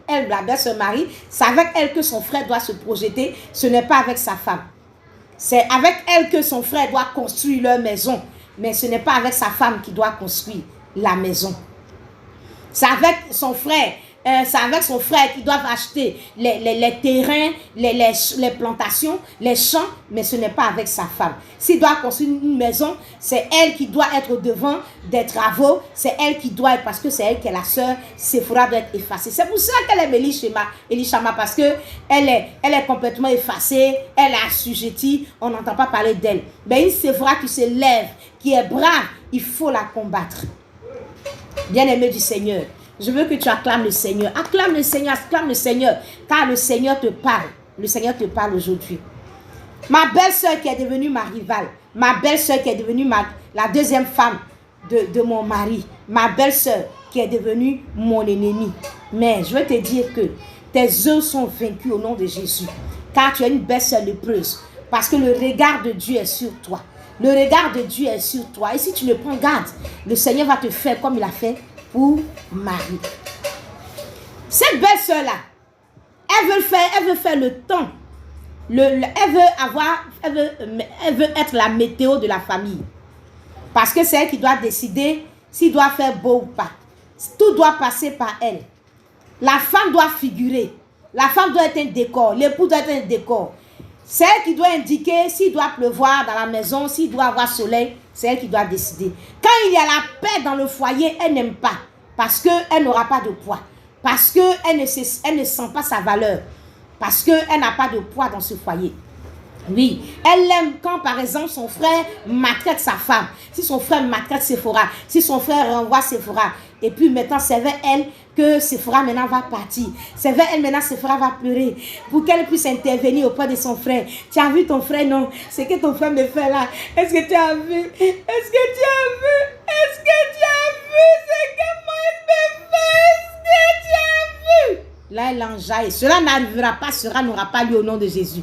c'est avec elle que son frère doit se projeter, ce n'est pas avec sa femme. C'est avec elle que son frère doit construire leur maison, mais ce n'est pas avec sa femme qui doit construire la maison. C'est avec son frère qui doivent acheter les terrains, les plantations, les champs, mais ce n'est pas avec sa femme. S'il doit construire une maison, c'est elle qui doit être au devant des travaux, c'est elle qui doit être, parce que c'est elle qui est la sœur, Séphora doit être effacée. C'est pour ça qu'elle aime Elishama, parce que elle est complètement effacée, elle est assujettie, on n'entend pas parler d'elle. Mais une Séphora qui se lève, qui est brave, il faut la combattre. Bien-aimé du Seigneur, je veux que tu acclames le Seigneur. Acclame le Seigneur, car le Seigneur te parle. Le Seigneur te parle aujourd'hui. Ma belle-sœur qui est devenue ma rivale, ma belle-sœur qui est devenue la deuxième femme de mon mari, ma belle-sœur qui est devenue mon ennemi. Mais je veux te dire que tes œuvres sont vaincues au nom de Jésus, car tu es une belle-sœur lépreuse, parce que le regard de Dieu est sur toi. Le regard de Dieu est sur toi. Et si tu ne prends garde, le Seigneur va te faire comme il a fait pour Marie. Cette belle-sœur-là, elle veut faire le temps. Elle veut être la météo de la famille. Parce que c'est elle qui doit décider s'il doit faire beau ou pas. Tout doit passer par elle. La femme doit figurer. La femme doit être un décor. L'époux doit être un décor. C'est elle qui doit indiquer s'il doit pleuvoir dans la maison, s'il doit avoir soleil. C'est elle qui doit décider. Quand il y a la paix dans le foyer, elle n'aime pas. parce qu'elle n'aura pas de poids, parce qu'elle ne sent pas sa valeur, parce qu'elle n'a pas de poids dans ce foyer. Oui, elle aime quand par exemple son frère maltraite sa femme, si son frère maltraite Sephora, si son frère renvoie Sephora, et puis maintenant c'est vers elle que Sephora maintenant va partir, c'est vers elle maintenant Sephora va pleurer, pour qu'elle puisse intervenir auprès de son frère. Tu as vu ton frère, non? C'est que ton frère me fait là, est-ce que tu as vu? Est-ce que tu as vu? Est-ce que tu as vu? C'est que moi il me fait, est-ce que tu as vu? Là elle enjaille, cela n'arrivera pas, cela n'aura pas lieu au nom de Jésus.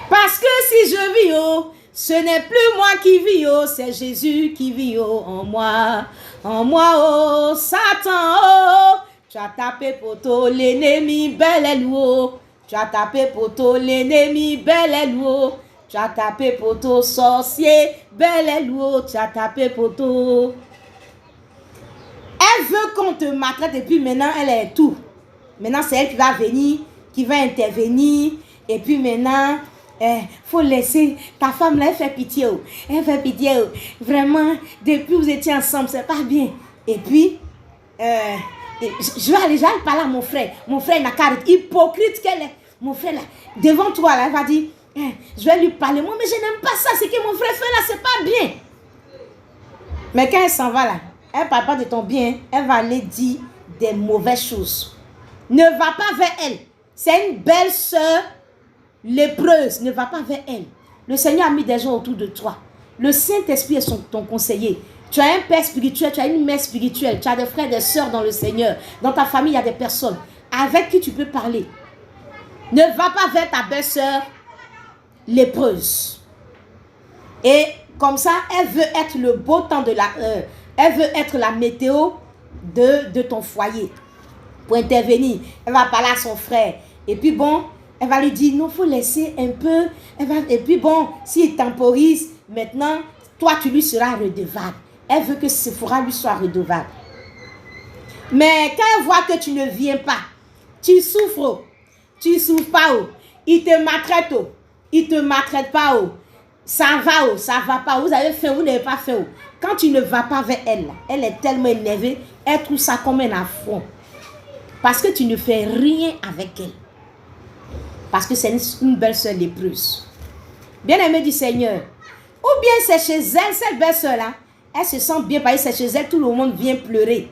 Parce que si je vis, oh, ce n'est plus moi qui vis, oh, c'est Jésus qui vit, oh, en moi, oh, Satan, oh, tu as tapé poteau, l'ennemi, bel est oh, tu as tapé poteau, l'ennemi, bel est oh, tu as tapé poteau, sorcier, bel est oh, tu as tapé poteau. Elle veut qu'on te maltraite et puis maintenant elle est tout. Maintenant c'est elle qui va venir, qui va intervenir et puis maintenant... faut laisser ta femme là, elle fait pitié, oh. Elle fait pitié, oh. Vraiment, depuis vous étiez ensemble, c'est pas bien. Et puis, je vais aller parler à mon frère n'a qu'à être hypocrite qu'elle est. Mon frère là, devant toi là, elle va dire, je vais lui parler, moi mais je n'aime pas ça, c'est que mon frère fait là, c'est pas bien. Mais quand elle s'en va là, elle parle pas de ton bien, elle va aller dire des mauvaises choses. Ne va pas vers elle, c'est une belle sœur. Lépreuse, ne va pas vers elle. Le Seigneur a mis des gens autour de toi. Le Saint-Esprit est ton conseiller. Tu as un père spirituel, tu as une mère spirituelle, tu as des frères et des sœurs dans le Seigneur. Dans ta famille, il y a des personnes avec qui tu peux parler. Ne va pas vers ta belle-sœur lépreuse. Et comme ça, elle veut être le beau temps de la... elle veut être la météo de ton foyer. Pour intervenir, elle va parler à son frère. Et puis bon... Elle va lui dire, non, il faut laisser un peu. Et puis bon, s'il temporise, maintenant, toi, tu lui seras redevable. Elle veut que Sephora lui soit redevable. Mais quand elle voit que tu ne viens pas, tu souffres. Tu souffres pas. Oh. Il te maltraite. Oh. Il te maltraite pas. Oh. Ça va. Oh. Ça va pas. Vous avez fait, vous n'avez pas fait. Oh. Quand tu ne vas pas vers elle, elle est tellement énervée, elle trouve ça comme un affront. Parce que tu ne fais rien avec elle. Parce que c'est une belle-sœur lépreuse. Bien-aimée du Seigneur. Ou bien c'est chez elle, cette belle-sœur-là. Elle se sent bien parce que c'est chez elle, tout le monde vient pleurer.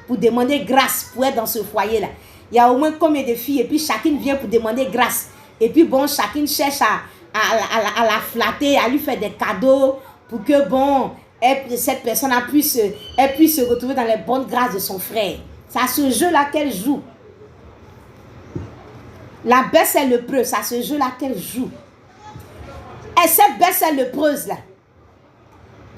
Pour demander grâce pour être dans ce foyer-là. Il y a au moins combien de filles et puis chacune vient pour demander grâce. Et puis bon, chacune cherche à la flatter, à lui faire des cadeaux. Pour que bon, cette personne puisse se retrouver dans les bonnes grâces de son frère. C'est à ce jeu-là qu'elle joue. La belle-sœur lépreuse, c'est à ce jeu-là qu'elle joue. Et cette belle-sœur lépreuse-là,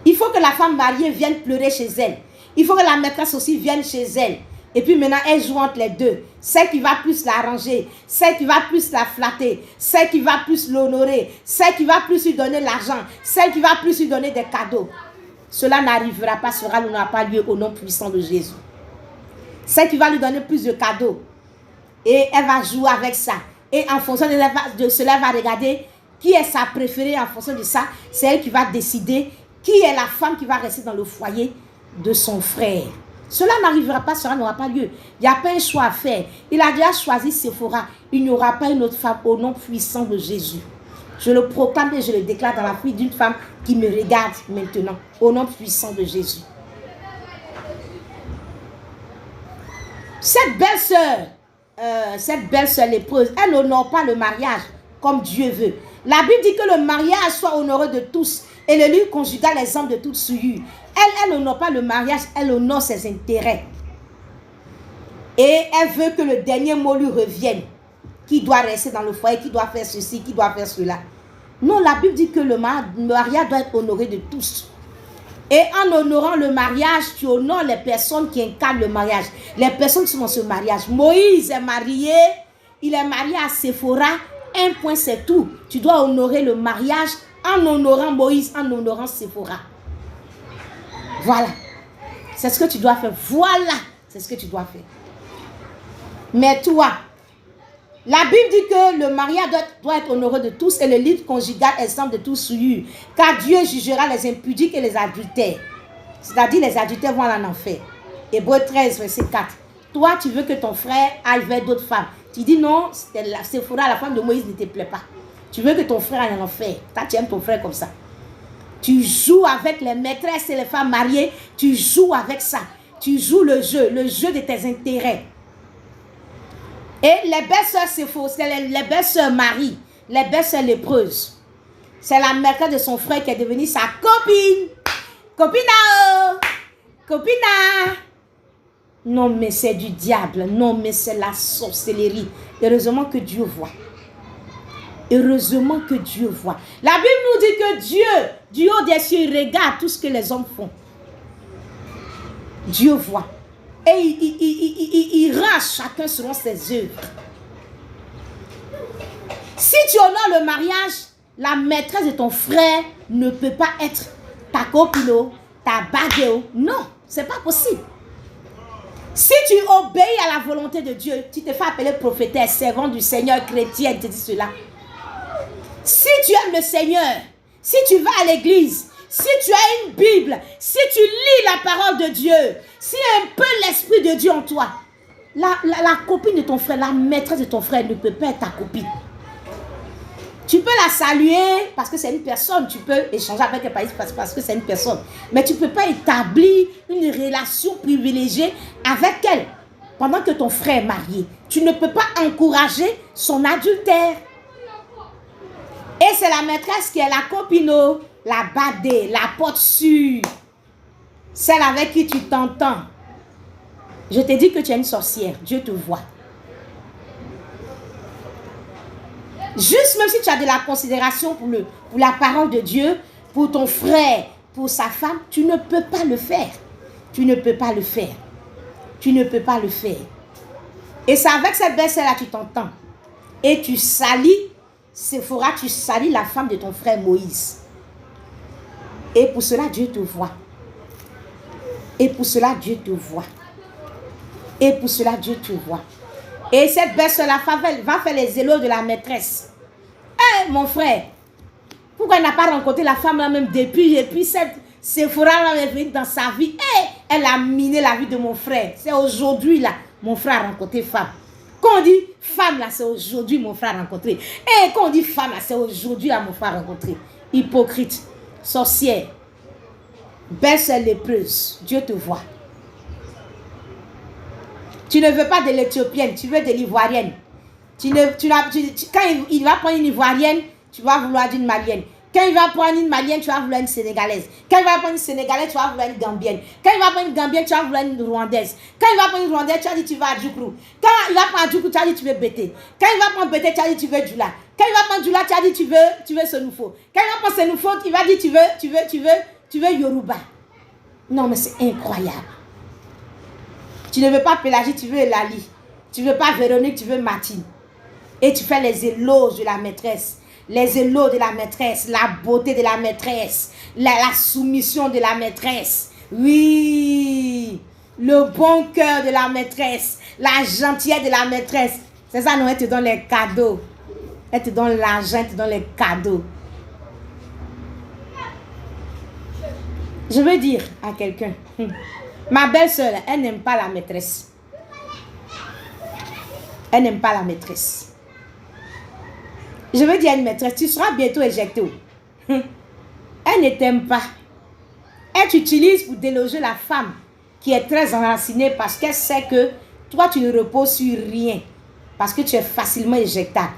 il faut que la femme mariée vienne pleurer chez elle. Il faut que la maîtresse aussi vienne chez elle. Et puis maintenant, elle joue entre les deux. Celle qui va plus l'arranger, celle qui va plus la flatter, celle qui va plus l'honorer, celle qui va plus lui donner l'argent, celle qui va plus lui donner des cadeaux. Cela n'arrivera pas, cela n'aura pas lieu au nom puissant de Jésus. Celle qui va lui donner plus de cadeaux. Et elle va jouer avec ça. Et en fonction de cela, elle va regarder qui est sa préférée. En fonction de ça, c'est elle qui va décider qui est la femme qui va rester dans le foyer de son frère. Cela n'arrivera pas, cela n'aura pas lieu. Il n'y a pas un choix à faire. Il a déjà choisi Sephora. Il n'y aura pas une autre femme au nom puissant de Jésus. Je le proclame et je le déclare dans la vie d'une femme qui me regarde maintenant. Au nom puissant de Jésus. Cette belle-sœur lépreuse, elle n'honore pas le mariage comme Dieu veut. La Bible dit que le mariage soit honoré de tous et le lieu conjugal exempt de toute souillure. Elle n'honore pas le mariage, elle honore ses intérêts. Et elle veut que le dernier mot lui revienne. Qui doit rester dans le foyer, qui doit faire ceci, qui doit faire cela. Non, la Bible dit que le mariage doit être honoré de tous. Et en honorant le mariage, tu honores les personnes qui incarnent le mariage. Les personnes qui sont dans ce mariage. Moïse est marié. Il est marié à Sephora. Un point, c'est tout. Tu dois honorer le mariage en honorant Moïse, en honorant Sephora. Voilà. C'est ce que tu dois faire. Voilà. C'est ce que tu dois faire. Mais toi, la Bible dit que le mariage doit être honoré de tous et le libre conjugal exempt de tout souillure. Car Dieu jugera les impudiques et les adultères. C'est-à-dire les adultères vont aller en enfer. Hébreux 13, verset 4. Toi, tu veux que ton frère aille vers d'autres femmes. Tu dis non, Séphora, la femme de Moïse, ne te plaît pas. Tu veux que ton frère aille en enfer. Toi, tu aimes ton frère comme ça. Tu joues avec les maîtresses et les femmes mariées. Tu joues avec ça. Tu joues le jeu de tes intérêts. Et les belles-sœurs Séphora, c'est les belles-sœurs Marie, les belles-sœurs lépreuses. C'est la maîtresse de son frère qui est devenue sa copine. Copina! Copina! Non, mais c'est du diable. Non, mais c'est la sorcellerie. Heureusement que Dieu voit. Heureusement que Dieu voit. La Bible nous dit que Dieu, du haut des cieux, il regarde tout ce que les hommes font. Dieu voit. Et il rend chacun selon ses œuvres. Si tu honores le mariage, la maîtresse de ton frère ne peut pas être ta copine, ta bague. Non, c'est pas possible. Si tu obéis à la volonté de Dieu, tu te fais appeler prophétesse, servant du Seigneur, chrétien, te dit cela. Si tu aimes le Seigneur, si tu vas à l'église, si tu as une Bible, si tu lis la parole de Dieu, si un peu l'Esprit de Dieu en toi, la copine de ton frère, la maîtresse de ton frère ne peut pas être ta copine. Tu peux la saluer parce que c'est une personne, tu peux échanger avec elle parce que c'est une personne. Mais tu ne peux pas établir une relation privilégiée avec elle pendant que ton frère est marié. Tu ne peux pas encourager son adultère. Et c'est la maîtresse qui est la copine, la badée, la porte sûre, celle avec qui tu t'entends. Je te dis que tu es une sorcière, Dieu te voit. Juste même si tu as de la considération pour la parole de Dieu, pour ton frère, pour sa femme, tu ne peux pas le faire. Tu ne peux pas le faire. Tu ne peux pas le faire. Et c'est avec cette belle-sœur-là tu t'entends. Et tu salis, Séphora, tu salis la femme de ton frère Moïse. Et pour cela, Dieu te voit. Et pour cela, Dieu te voit. Et pour cela, Dieu te voit. Et cette belle-sœur-là va faire les éloges de la maîtresse. Eh, mon frère, pourquoi elle n'a pas rencontré la femme là même depuis cette Séphora est venue dans sa vie. Eh, elle a miné la vie de mon frère. C'est aujourd'hui là, mon frère a rencontré femme. Quand on dit femme là, c'est aujourd'hui mon frère a rencontré. Et quand on dit femme là, c'est aujourd'hui là mon frère a rencontré. Hypocrite, sorcière, belle-sœur lépreuse, Dieu te voit. Tu ne veux pas de l'Éthiopienne, tu veux de l'Ivoirienne. Quand il va prendre une Ivoirienne, tu vas vouloir d'une Malienne. Quand il va prendre une Malienne, tu vas vouloir une Sénégalaise. Quand il va prendre une Sénégalaise, tu vas vouloir une Gambienne. Quand il va prendre une Gambienne, tu vas vouloir une Rwandaise. Quand il va prendre une Rwandaise, tu vas dire tu vas à Djoukrou. Quand il va prendre Djoukrou, tu vas dire tu veux Bété. Quand il va prendre Bété, tu vas dire tu veux Djoula. Quand il va prendre Djoula, tu vas dire tu veux Senoufo. Quand il va prendre Senoufo, il va dire tu veux Yoruba. Non mais c'est incroyable. Tu ne veux pas Pélagie, tu veux Elali. Tu ne veux pas Véronique, tu veux Martine. Et tu fais les éloges de la maîtresse. Les éloges de la maîtresse. La beauté de la maîtresse. La soumission de la maîtresse. Oui. Le bon cœur de la maîtresse. La gentillesse de la maîtresse. C'est ça, non, elle te donne les cadeaux. Elle te donne l'argent, elle te donne les cadeaux. Je veux dire à quelqu'un. Ma belle-sœur, elle n'aime pas la maîtresse. Elle n'aime pas la maîtresse. Je veux dire à une maîtresse, tu seras bientôt éjectée. Elle ne t'aime pas. Elle t'utilise pour déloger la femme qui est très enracinée parce qu'elle sait que toi, tu ne reposes sur rien. Parce que tu es facilement éjectable.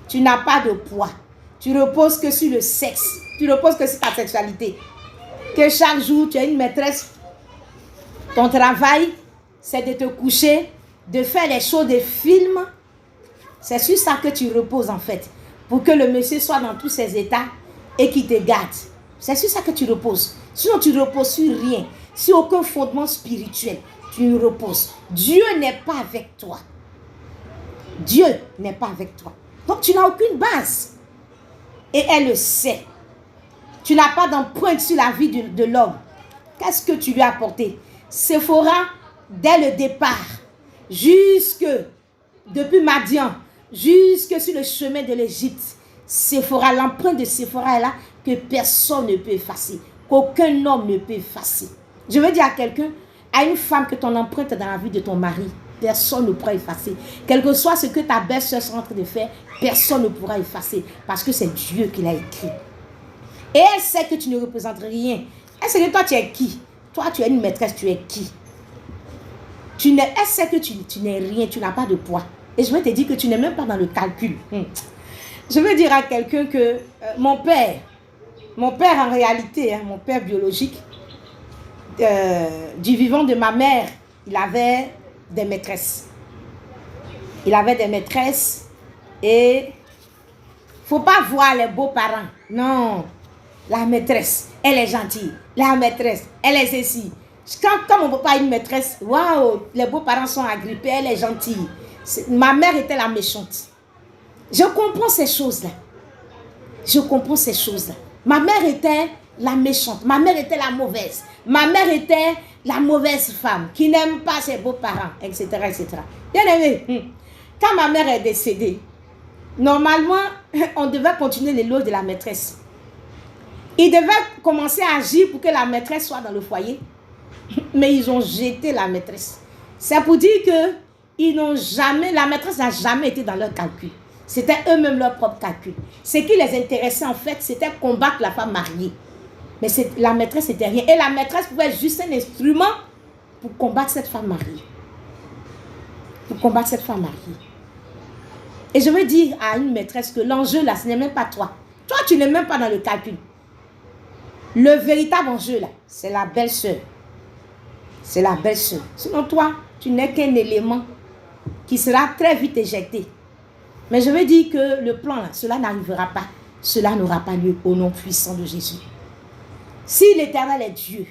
Tu n'as pas de poids. Tu reposes que sur le sexe. Tu reposes que sur ta sexualité. Que chaque jour, tu as une maîtresse. Ton travail, c'est de te coucher, de faire les shows de films. C'est sur ça que tu reposes en fait. Pour que le monsieur soit dans tous ses états et qu'il te garde. C'est sur ça que tu reposes. Sinon, tu ne reposes sur rien. Sur aucun fondement spirituel. Tu reposes. Dieu n'est pas avec toi. Dieu n'est pas avec toi. Donc, tu n'as aucune base. Et elle le sait. Tu n'as pas d'empreinte sur la vie de l'homme. Qu'est-ce que tu lui as apporté? Séphora, dès le départ, depuis Madian, jusque sur le chemin de l'Égypte, Séphora, l'empreinte de Séphora est là que personne ne peut effacer, qu'aucun homme ne peut effacer. Je veux dire à quelqu'un, à une femme que ton empreinte dans la vie de ton mari, personne ne pourra effacer. Quel que soit ce que ta belle-sœur est en train de faire, personne ne pourra effacer. Parce que c'est Dieu qui l'a écrit. Et elle sait que tu ne représentes rien. Elle sait que toi, tu es qui? Toi, tu es une maîtresse, tu es qui? Elle sait que tu n'es rien, tu n'as pas de poids. Et je vais te dire que tu n'es même pas dans le calcul. Je veux dire à quelqu'un que mon père en réalité, mon père biologique, du vivant de ma mère, il avait des maîtresses. Il avait des maîtresses et il ne faut pas voir les beaux-parents. Non, la maîtresse, elle est gentille. La maîtresse, elle est ceci. Quand mon papa a une maîtresse, waouh, les beaux-parents sont agrippés, elle est gentille. Ma mère était la méchante. Je comprends ces choses-là. Je comprends ces choses-là. Ma mère était la méchante. Ma mère était la mauvaise. Ma mère était la mauvaise femme qui n'aime pas ses beaux-parents, etc., etc. Bien aimé, quand ma mère est décédée, normalement, on devait continuer l'éloge de la maîtresse. Ils devaient commencer à agir pour que la maîtresse soit dans le foyer. Mais ils ont jeté la maîtresse. C'est pour dire que la maîtresse n'a jamais été dans leur calcul. C'était eux-mêmes leur propre calcul. Ce qui les intéressait en fait, c'était combattre la femme mariée. Mais la maîtresse n'était rien. Et la maîtresse pouvait être juste un instrument pour combattre cette femme mariée. Pour combattre cette femme mariée. Et je veux dire à une maîtresse que l'enjeu là, ce n'est même pas toi. Toi, tu n'es même pas dans le calcul. Le véritable enjeu là, c'est la belle-sœur. C'est la belle-sœur. Sinon toi, tu n'es qu'un élément qui sera très vite éjecté. Mais je veux dire que le plan là, cela n'arrivera pas. Cela n'aura pas lieu au nom puissant de Jésus. Si l'Éternel est Dieu,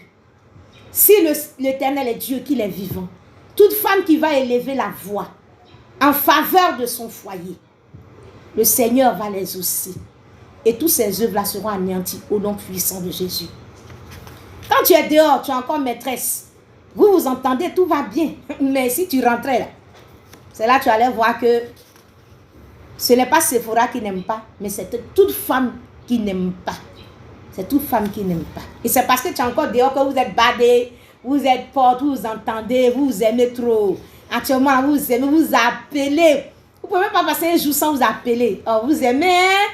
si l'Éternel est Dieu, qu'il est vivant, toute femme qui va élever la voix en faveur de son foyer, le Seigneur va les exaucer. Et tous ces œuvres-là seront anéanties au nom puissant de Jésus. Quand tu es dehors, tu es encore maîtresse. Vous vous entendez, tout va bien. Mais si tu rentrais là, c'est là que tu allais voir que ce n'est pas Sephora qui n'aime pas, mais c'est toute femme qui n'aime pas. C'est toute femme qui n'aime pas. Et c'est parce que tu es encore dehors que vous êtes badé, vous êtes forte, vous vous entendez, vous vous aimez trop. Actuellement, vous vous aimez, vous appelez. Vous ne pouvez même pas passer un jour sans vous appeler. Oh, vous aimez, hein?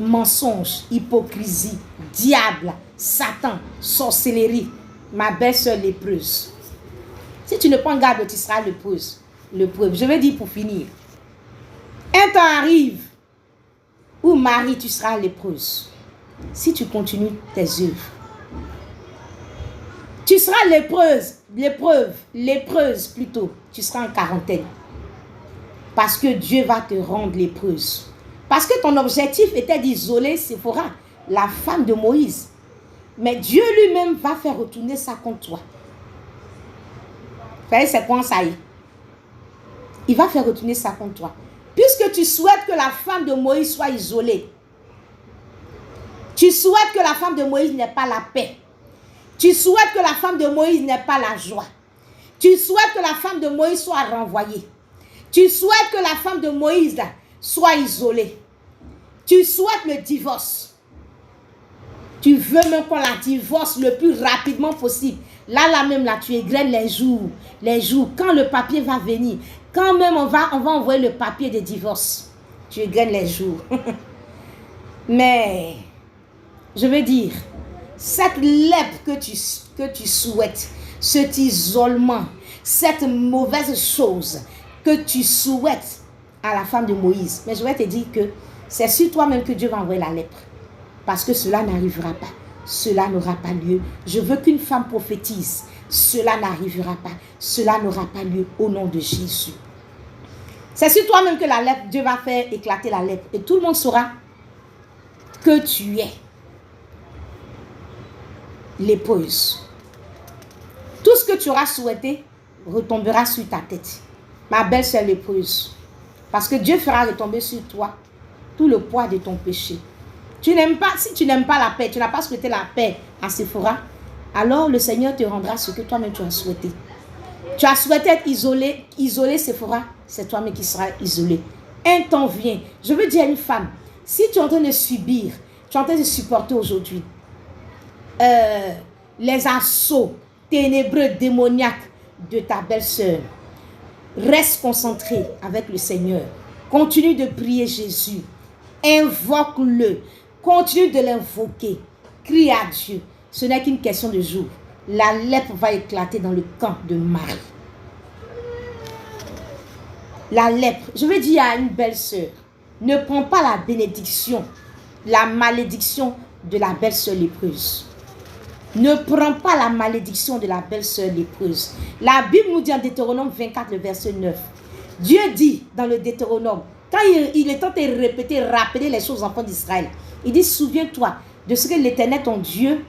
Mensonge, hypocrisie, diable, Satan, sorcellerie. Ma belle-sœur lépreuse. Si tu ne prends garde, tu seras lépreuse. Je vais dire pour finir. Un temps arrive où Marie, tu seras lépreuse. Si tu continues tes œuvres. Tu seras lépreuse plutôt. Tu seras en quarantaine. Parce que Dieu va te rendre lépreuse. Parce que ton objectif était d'isoler Séphora, la femme de Moïse. Mais Dieu lui-même va faire retourner ça contre toi. Vous voyez, c'est quoi ça y est? Il va faire retourner ça contre toi. Puisque tu souhaites que la femme de Moïse soit isolée. Tu souhaites que la femme de Moïse n'ait pas la paix. Tu souhaites que la femme de Moïse n'ait pas la joie. Tu souhaites que la femme de Moïse soit renvoyée. Tu souhaites que la femme de Moïse là, soit isolée. Tu souhaites le divorce. Tu veux même qu'on la divorce le plus rapidement possible. Là même, là, tu égrènes les jours. Quand le papier va venir, quand même on va envoyer le papier de divorce. Tu égrènes les jours. Mais, je veux dire, cette lèpre que tu souhaites, cet isolement, cette mauvaise chose que tu souhaites à la femme de Moïse. Mais je vais te dire que c'est sur toi-même que Dieu va envoyer la lèpre. Parce que cela n'arrivera pas. Cela n'aura pas lieu. Je veux qu'une femme prophétise. Cela n'arrivera pas. Cela n'aura pas lieu au nom de Jésus. C'est sur toi-même que la lèpre, Dieu va faire éclater la lèpre. Et tout le monde saura que tu es lépreuse. Tout ce que tu auras souhaité retombera sur ta tête. Ma belle-sœur lépreuse. Parce que Dieu fera retomber sur toi tout le poids de ton péché. Si tu n'aimes pas la paix, tu n'as pas souhaité la paix à Séphora, alors le Seigneur te rendra ce que toi-même tu as souhaité. Tu as souhaité être isolé Séphora, c'est toi-même qui seras isolé. Un temps vient. Je veux dire à une femme, si tu es en train de subir, tu es en train de supporter aujourd'hui les assauts ténébreux, démoniaque de ta belle-sœur. Reste concentré avec le Seigneur. Continue de prier Jésus. Invoque-le. Continue de l'invoquer. Crie à Dieu. Ce n'est qu'une question de jour. La lèpre va éclater dans le camp de Marie. La lèpre. Je vais dire à une belle-sœur, ne prends pas la bénédiction, la malédiction de la belle-sœur lépreuse. Ne prends pas la malédiction de la belle-sœur lépreuse. La Bible nous dit en Deutéronome 24, le verset 9. Dieu dit dans le Deutéronome, quand il est en train de répéter, rappeler les choses aux enfants d'Israël, il dit, souviens-toi de ce que l'Éternel, ton Dieu,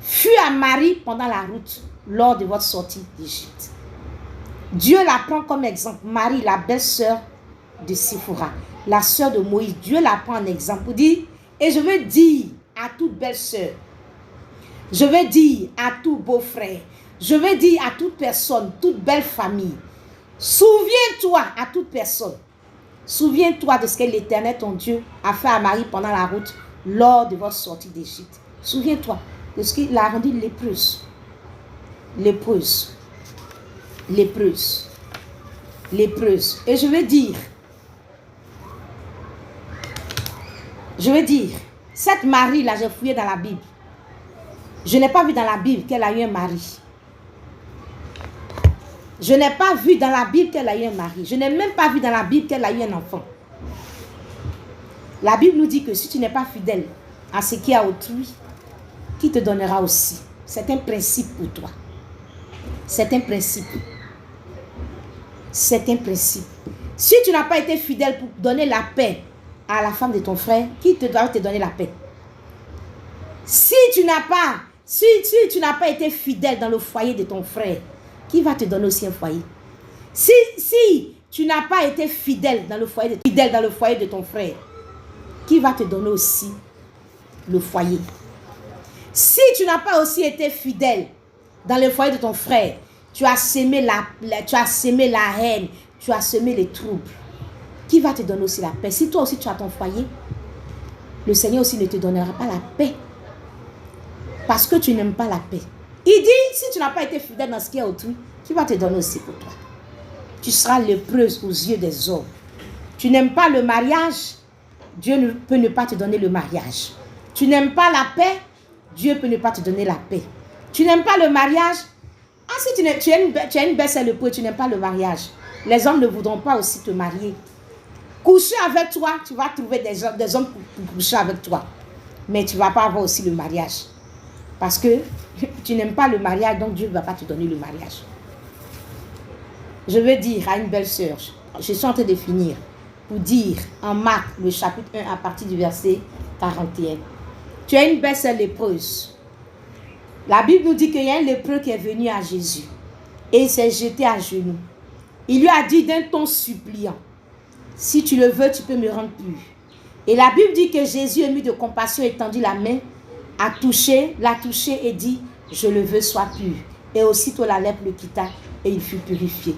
fut à Marie pendant la route, lors de votre sortie d'Égypte. Dieu la prend comme exemple. Marie, la belle-sœur de Séphora, la sœur de Moïse. Dieu la prend en exemple pour dire, et je veux dire à toute belle-sœur, je veux dire à tout beau-frère, je veux dire à toute personne, toute belle famille, souviens-toi à toute personne, souviens-toi de ce que l'Éternel, ton Dieu, a fait à Marie pendant la route, lors de votre sortie d'Égypte. Souviens-toi de ce qu'il a rendu lépreuse. Lépreuse. Lépreuse. Lépreuse. Et je veux dire, cette Marie-là, j'ai fouillé dans la Bible. Je n'ai pas vu dans la Bible qu'elle a eu un mari. Je n'ai pas vu dans la Bible qu'elle a eu un mari. Je n'ai même pas vu dans la Bible qu'elle a eu un enfant. La Bible nous dit que si tu n'es pas fidèle à ce qui est à autrui, qui te donnera aussi. C'est un principe pour toi. C'est un principe. C'est un principe. Si tu n'as pas été fidèle pour donner la paix à la femme de ton frère, qui doit te donner la paix? Si tu n'as pas été fidèle dans le foyer de ton frère, qui va te donner aussi un foyer? Si tu n'as pas été fidèle dans le foyer de ton frère, qui va te donner aussi le foyer? Si tu n'as pas aussi été fidèle dans le foyer de ton frère, tu as semé la haine, tu as semé les troubles. Qui va te donner aussi la paix? Si toi aussi tu as ton foyer, le Seigneur aussi ne te donnera pas la paix. Parce que tu n'aimes pas la paix. Il dit, si tu n'as pas été fidèle dans ce qui est autrui, qui va te donner aussi pour toi? Tu seras lépreuse aux yeux des hommes. Tu n'aimes pas le mariage, Dieu ne peut ne pas te donner le mariage. Tu n'aimes pas la paix, Dieu peut ne pas te donner la paix. Tu n'aimes pas le mariage. Ah, si tu es une belle-sœur lépreuse, tu n'aimes pas le mariage. Les hommes ne voudront pas aussi te marier. Coucher avec toi, tu vas trouver des hommes pour coucher avec toi. Mais tu ne vas pas avoir aussi le mariage. Parce que tu n'aimes pas le mariage, donc Dieu ne va pas te donner le mariage. Je veux dire à une belle-sœur, je suis en train de finir, pour dire en Marc, le chapitre 1, à partir du verset 41. Tu es une belle-sœur lépreuse. La Bible nous dit qu'il y a un lépreux qui est venu à Jésus et il s'est jeté à genoux. Il lui a dit d'un ton suppliant, si tu le veux, tu peux me rendre pur. Et la Bible dit que Jésus, ému de compassion, étendit la main, l'a touché et dit, je le veux, sois pur. Et aussitôt la lèpre le quitta et il fut purifié.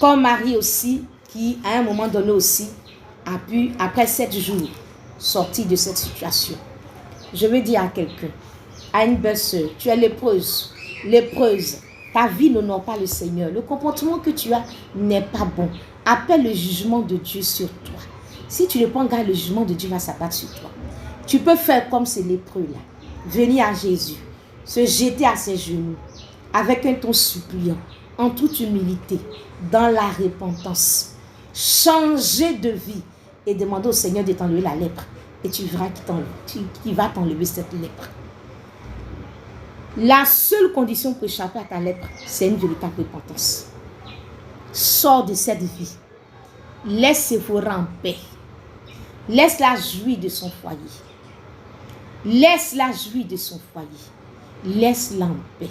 Comme Marie aussi, qui à un moment donné aussi, a pu, après 7 jours, sortir de cette situation. Je veux dire à quelqu'un, à une belle sœur, tu es lépreuse, ta vie n'honore pas le Seigneur. Le comportement que tu as n'est pas bon. Appelle le jugement de Dieu sur toi. Si tu ne prends garde, le jugement de Dieu va s'abattre sur toi. Tu peux faire comme ces lépreux-là. Venir à Jésus, se jeter à ses genoux, avec un ton suppliant, en toute humilité, dans la repentance. Changer de vie et demander au Seigneur de t'enlever la lèpre. Et tu verras qu'il va t'enlever cette lèpre. La seule condition pour échapper à ta lèpre, c'est une véritable repentance. Sors de cette vie. Laisse Séphora en paix. Laisse-la jouir de son foyer. Laisse-la jouir de son foyer. Laisse-la en paix.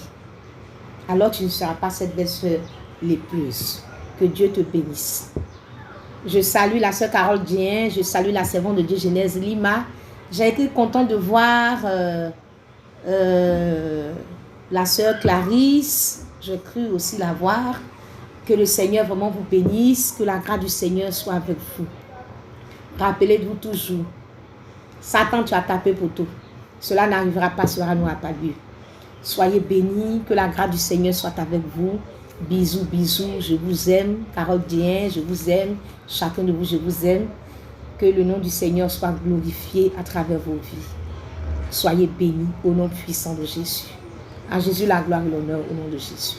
Alors tu ne seras pas cette belle-sœur lépreuse. Que Dieu te bénisse. Je salue la sœur Carole Dien, je salue la servante de Dieu Genèse Lima. J'ai été contente de voir la sœur Clarisse. J'ai cru aussi la voir. Que le Seigneur vraiment vous bénisse, que la grâce du Seigneur soit avec vous. Rappelez-vous toujours, Satan, tu as tapé pour tout. cela n'arrivera pas, cela n'aura pas lieu. Soyez bénis, que la grâce du Seigneur soit avec vous. Bisous, bisous, je vous aime. Carole Dien, je vous aime. Chacun de vous, je vous aime. Que le nom du Seigneur soit glorifié à travers vos vies. Soyez bénis au nom puissant de Jésus. À Jésus la gloire et l'honneur au nom de Jésus.